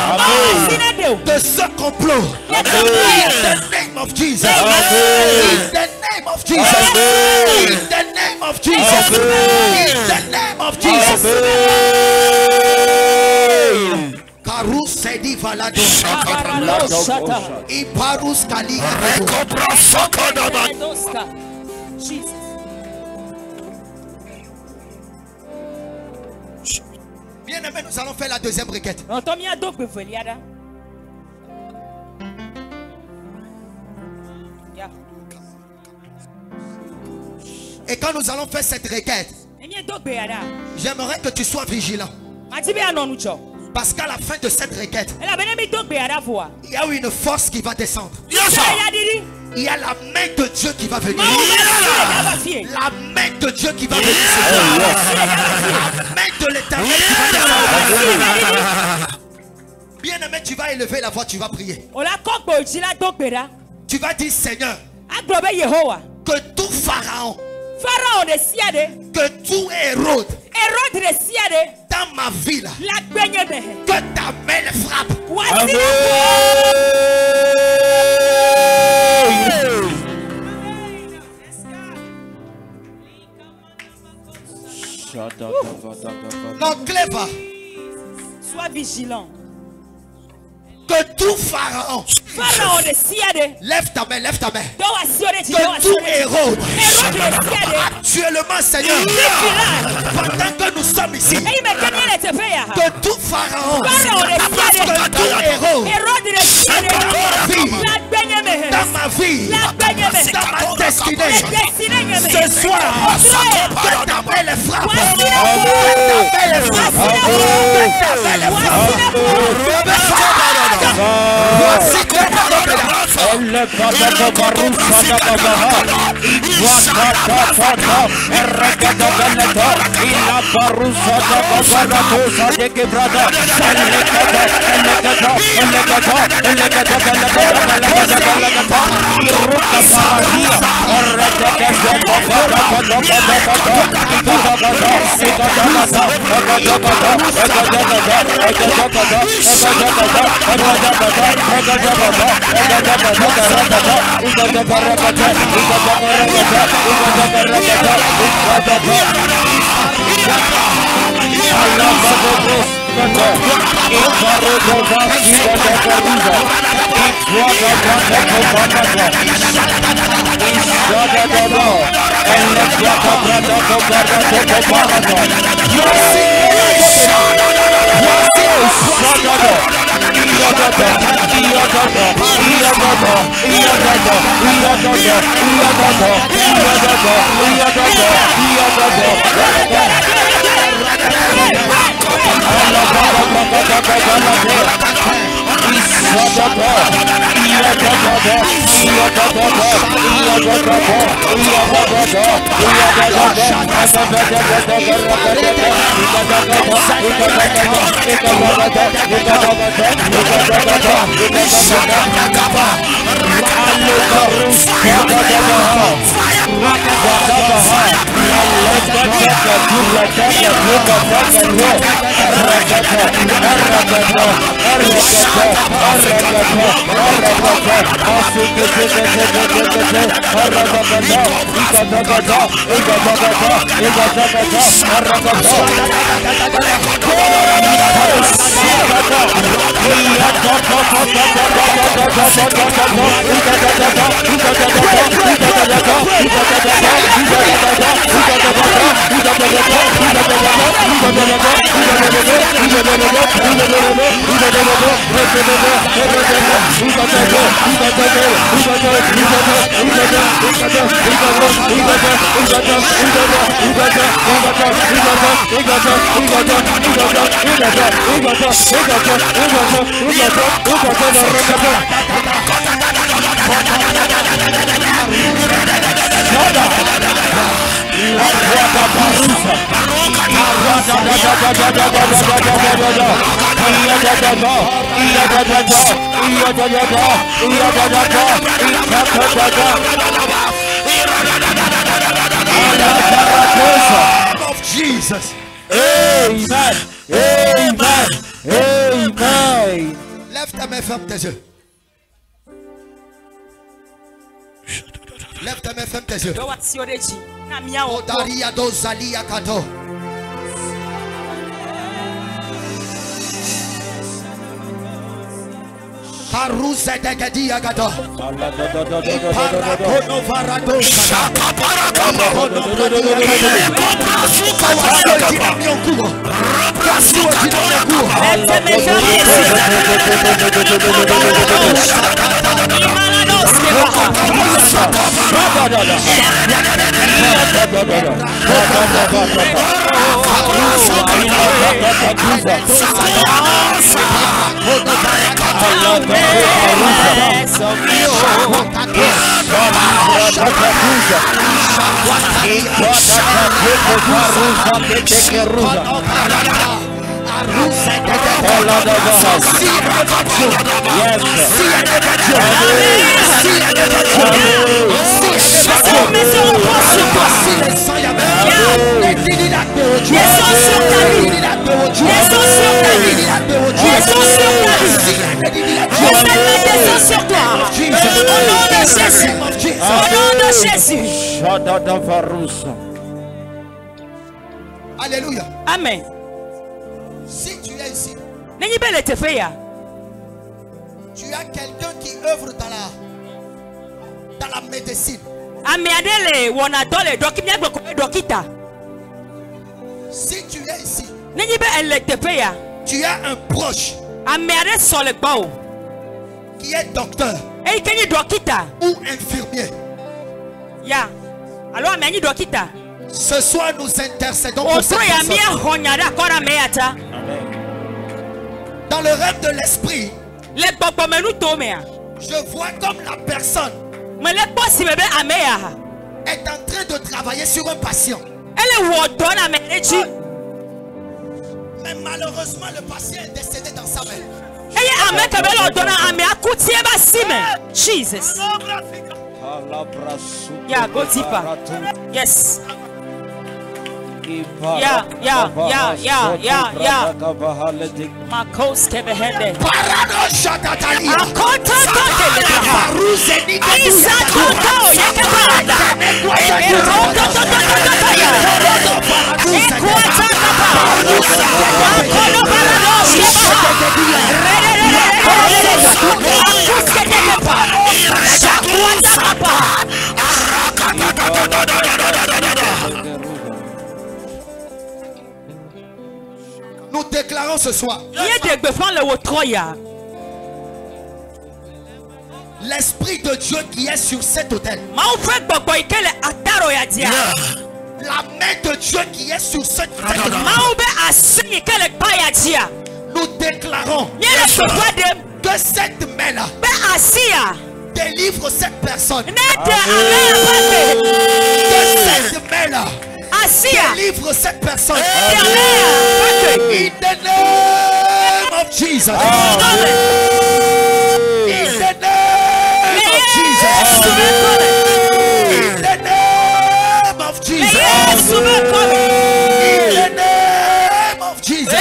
de ce complot. In the name of Jesus. In the name of Jesus. In the name of Jesus. In the name of Jesus. Karus Edi Valado. Iparus Kali. Jesus. Bien aimé, nous allons faire la 2e requête. Et quand nous allons faire cette requête, j'aimerais que tu sois vigilant. Parce qu'à la fin de cette requête, il y a une force qui va descendre. Il y a la main de Dieu qui va venir. La main de Dieu qui va venir. La main de l'Éternel qui va descendre. Bien aimé, tu vas élever la voix, tu vas prier. Tu vas dire, Seigneur, que tout Pharaon, que tout Hérode dans ma vie, que ta main le frappe. Non, Cléva, sois vigilant. Que tout Pharaon, lève ta main, lève ta main. Que tout Hérode, actuellement, Seigneur, pendant que nous sommes ici, que tout Pharaon, que tout Hérode, dans ma vie, dans ma destinée, ce soir, que ta main les frappe, que ta main les frappe, que ta main les frappe. Voici que Of Jesus. Amen. Amen. Amen. Lève ta main, ferme tes yeux. Lève ta main, ferme tes yeux. Odaria dozalia kato. Parusa de Gadia Gado. Parakono Varado. Alléluia. Amen. Si tu es ici, tu as quelqu'un qui œuvre dans la médecine. Si tu es ici, tu as un proche qui est docteur ou infirmier. Ce soir, nous intercédons pour cette personne. Dans le rêve de l'esprit, je vois comme la personne est en train de travailler sur un patient. Mais malheureusement, le patient est décédé dans sa main. Jesus. Yeah, go deeper. Yes. Yeah. Marcos Kevehende. Parano Shatatali. Nous déclarons ce soir. L'esprit de Dieu qui est sur cet autel. La main de Dieu qui est sur cet autel. Nous déclarons que cette main-là délivre cette personne. Que cette main-là délivre cette personne. In the name of Jesus. In the name of Jesus. In the name of Jesus. In the name of Jesus.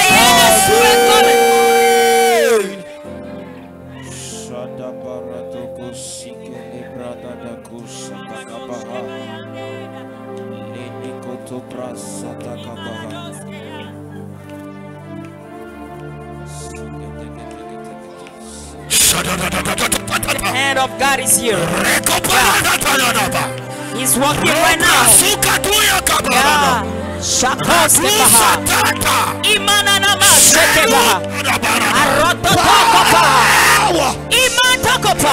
The hand of God is here. He's walking right now. Yeah. Shakostebaha. Imananama shekebaha. Arototokopa. Imantokopa.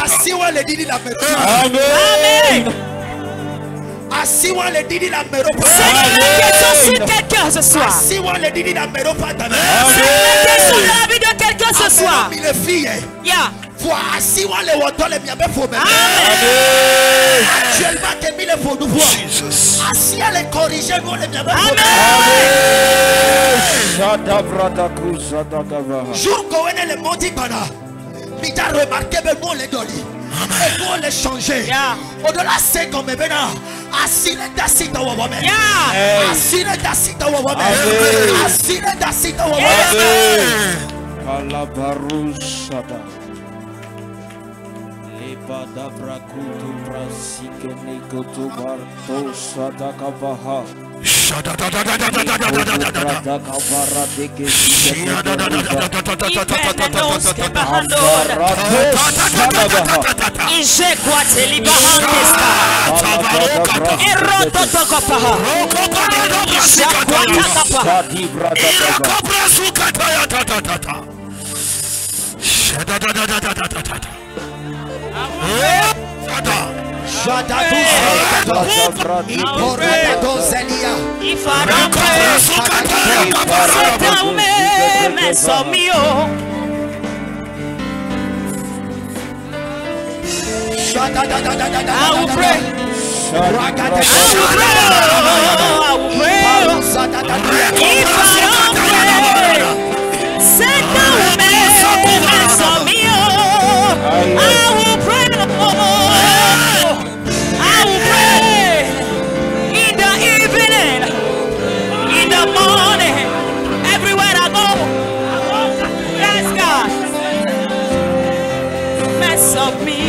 Asiwa le didi la meropa. Amen. Asiwa le didi la meropa. C'est la question sur quelqu'un ce soir. Asiwa le didi la meropa. C'est la question de la vie de quelqu'un ce soir. Yeah. Asiwa le woto le miabe fo me. Actuellement que mi le fo nous voir. Asiwa le corriger nous le miabe fo me. Jour qu'on est le modi bana. Mi t'a remarqué ben nous les doli. Et nous les changer. Au-delà c'est comme maintenant. Asine dasita wa wame. Asine dasita wa wame. Asine dasita wa wame. Kalabarushada. Lebada brakutu brasike negotu barto sadakabaha. Shada da da da da da da da da da da da. If I don't pray, Satan may I will pray. I will pray. If I don't pray, Satan may I will pray. I will pray in the evening, in the morning, everywhere I go. Yes, God. Mess of me.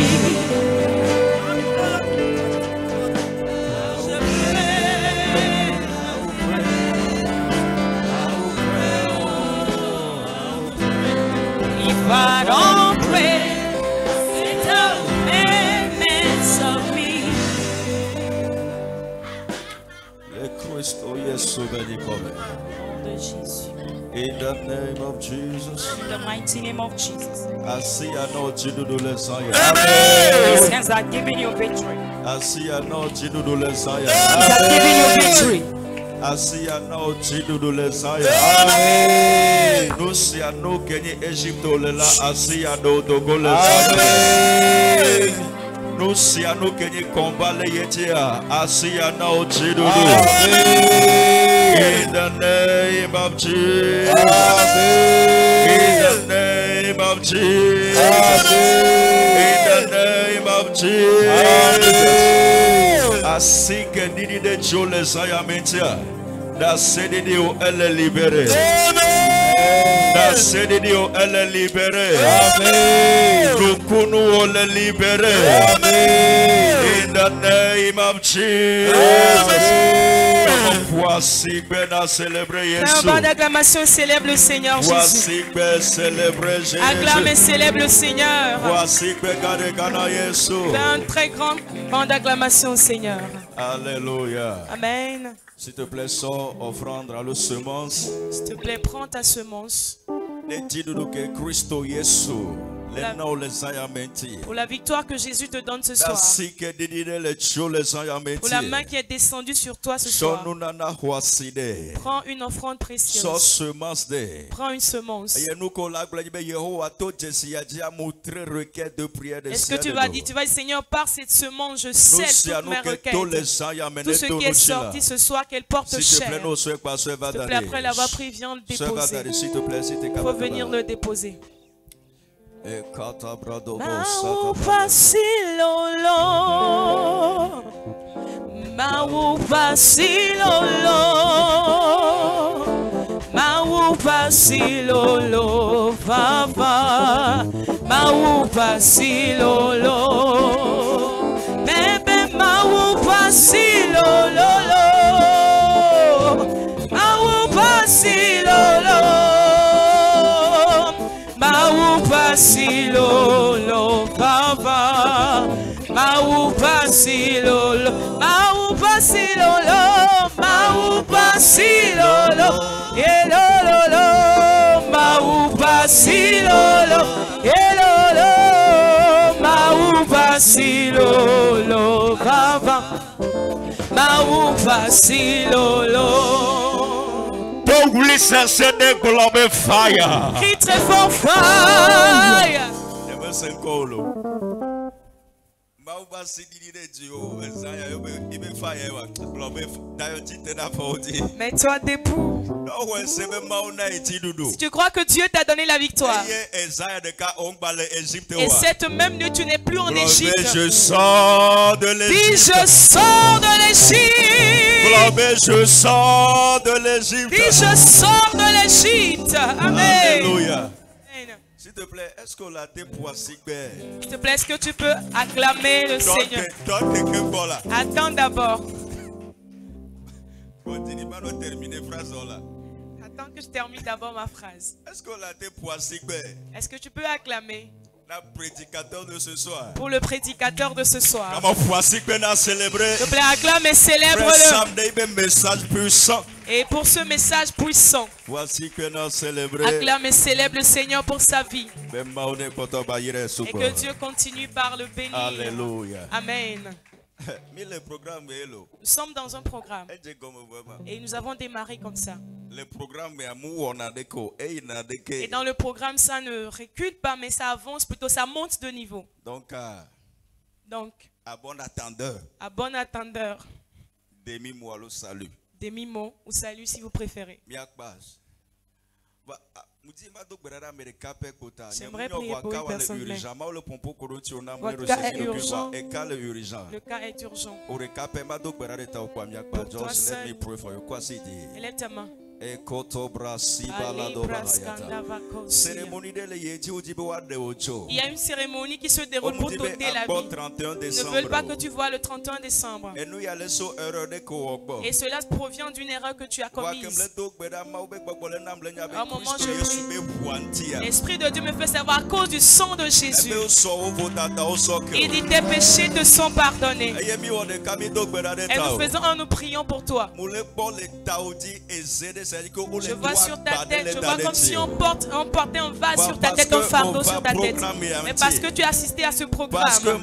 If I don't pray, Satan may mess of me. In the name of Jesus. In the mighty name of Jesus. I see I know Jidudu Lesaya. His hands are giving you victory. I see I know Jidudu Lesaya. Hands are giving you victory. I see I know Jidudu Lesaya. Amen. No see I know Kenya Egypt Olela. I see I know Togo Lesaya. No see I know Kenya Kombale Yetia. I see I know Jidudu. In the name of Jesus. In the name of Jesus. In the name of Jesus. I see que Nini de Jole Sayamentia. Da sede Dio elle libérée. Da sede Dio elle libérée. Amen. Lukunu ole libérée. Amen. In the name of Jesus. Voici que nous célébrons Fais un band d'acclamation, célèbre le Seigneur Jésus. Voici que célébrer Jésus. Acclame et célèbre le Seigneur. Voici que Gadegana Yesu. Fais un très grand band d'acclamation au Seigneur. Alléluia. Amen. S'il te plaît, sors offrande à la semence. S'il te plaît, prends ta semence. Netidudu que Christo Yesu. Pour la victoire que Jésus te donne ce soir. Pour la main qui est descendue sur toi ce soir. Prends une offrande précieuse. Prends une semence. Est-ce que tu vas dire, Seigneur, par cette semence, je scelle toutes mes requêtes. Tout ce qui est sorti ce soir, qu'elle porte cher. S'il te plaît, après l'avoir pris, viens le déposer. Il faut venir le déposer. Mau pasilolo, mau pasilolo, mau pasilolo, papa, mau pasilolo, bebe mau pasilolo, mau pasilolo. Mau pasilolo, papa. Mau pasilolo, mau pasilolo, mau pasilolo, elolo, mau pasilolo, elolo, mau pasilolo, papa. Mau pasilolo. Crie très fort, fire. Mets-toi debout. Si tu crois que Dieu t'a donné la victoire, et cette même nuit tu n'es plus en Égypte, je sors de l'Égypte. Dis je sors de l'Égypte. Je sors de l'Égypte. Dis je sors de l'Égypte. Amen. Alléluia. S'il te plaît, est-ce qu'on l'a dépoissé? S'il te plaît, est-ce que tu peux acclamer le Seigneur? Attends d'abord. Attends que je termine d'abord ma phrase. Est-ce qu'on l'a dépoissé? Est-ce que tu peux acclamer? Le prédicateur de ce soir. Pour le prédicateur de ce soir. S'il te plaît, acclame et célèbre-le. Message puissant. Et pour ce message puissant, voici que nous célébrons. Acclame et célèbre le Seigneur pour sa vie. Et que Dieu continue par le bénir. Alléluia. Amen. Nous sommes dans un programme. Et nous avons démarré comme ça. Et dans le programme, ça ne recule pas, mais ça avance plutôt, ça monte de niveau. Donc à bon attendeur. Demi-mot au salut. Demi-mot ou salut si vous préférez. J'aimerais prier pour une personne, mais votre cas est urgent. Le cas est urgent. Pour toi seul, élève ta main. Il y a une cérémonie qui se déroule pour t'ôter la vie. Ils ne veulent pas que tu vois le 31 décembre. Et cela provient d'une erreur que tu as commise. À un moment, je prie. L'Esprit de Dieu me fait savoir à cause du sang de Jésus. Il dit tes péchés te sont pardonnés. Et nous prions pour toi. Je vois sur ta tête, je vois comme si on portait un vase sur ta tête, un fardeau sur ta tête. Mais parce que tu as assisté à ce programme, parce que la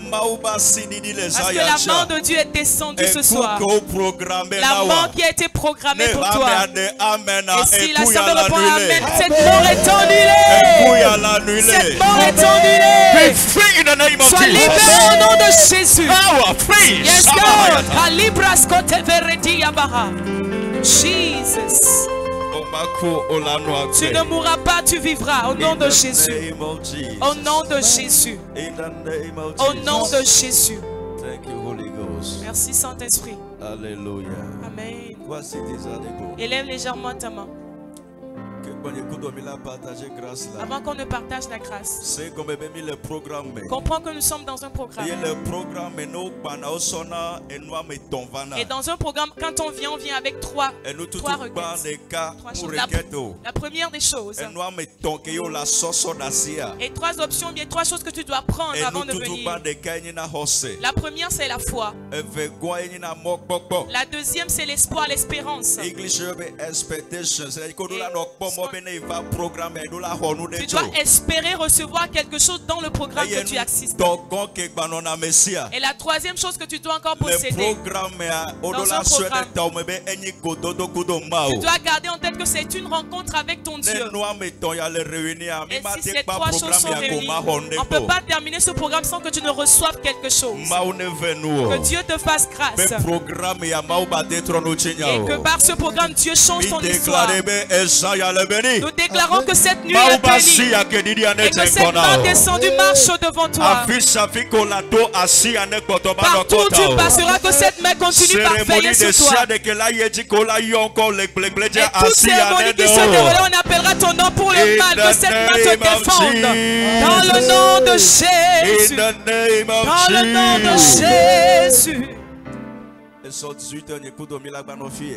main de Dieu est descendue ce soir, la main qui a été programmée pour toi. Et si la sœur répond Amen, cette mort est annulée. Cette mort est annulée. Sois libéré au nom de Jésus. Yes, God. Jesus. Tu ne mourras pas, tu vivras au nom de Jésus. Au nom de Jésus. Au nom de Jésus. Merci Saint-Esprit. Alléluia. Amen. Élève légèrement ta main. Que Avant qu'on ne partage la grâce, c'est comme mis le programme. comprends que nous sommes dans un programme. Et le programme Et dans un programme, quand on vient avec trois requêtes. Trois choses. La première des choses. Et trois options, bien trois choses que tu dois prendre avant de venir. La première, c'est la foi. La deuxième, c'est l'espoir, l'espérance. Tu dois espérer recevoir quelque chose dans le programme que tu assistes. Et la troisième chose que tu dois encore posséder dans un programme, tu dois garder en tête que c'est une rencontre avec ton Dieu. Et si ces trois choses sont réunies, on ne peut pas terminer ce programme sans que tu ne reçoives quelque chose. Que Dieu te fasse grâce. Et que par ce programme, Dieu change ton histoire. Nous déclarons que cette nuit est bénie. Et que cette main descendue marche devant toi. Partout où tu passeras, que cette main continue par veiller sur toi. Et toute cérémonie qui se déroule, on appellera ton nom pour le mal. Que cette main te défende. Dans le nom de Jésus. Dans le nom de Jésus.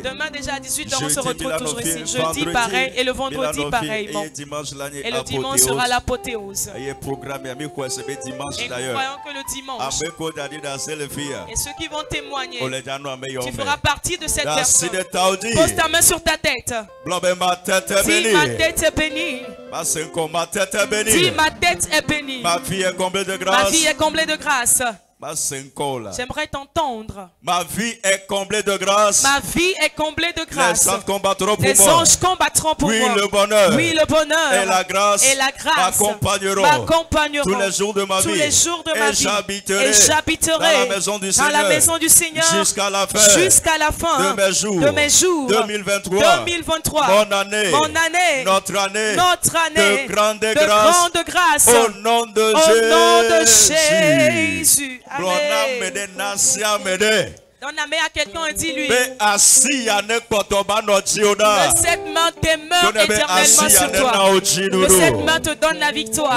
Demain déjà à 18h, on se retrouve toujours ici. Jeudi pareil et le vendredi pareillement. Et le dimanche sera l'apothéose. Et nous croyons que le dimanche, et ceux qui vont témoigner, tu feras partie de cette personne. Pose ta main sur ta tête. Dis ma tête est bénie. Dis ma tête est bénie. Ma vie est comblée de grâce. Ma vie est comblée de grâce. J'aimerais t'entendre. Ma vie est comblée de grâce. Ma vie est comblée de grâce. Les anges combattront pour moi. Les anges combattront pour moi. Le bonheur. Oui, le bonheur. Et la grâce. M'accompagneront. Tous les jours de ma vie. Tous les jours de ma vie. Et j'habiterai dans la maison du Seigneur. Jusqu'à la fin. De mes jours. 2023. Mon année. Notre année. De grande grâce. Au nom de Jésus. Amen. Donne la main à quelqu'un et dis-lui que cette main demeure éternellement sur toi. Que cette main te donne la victoire.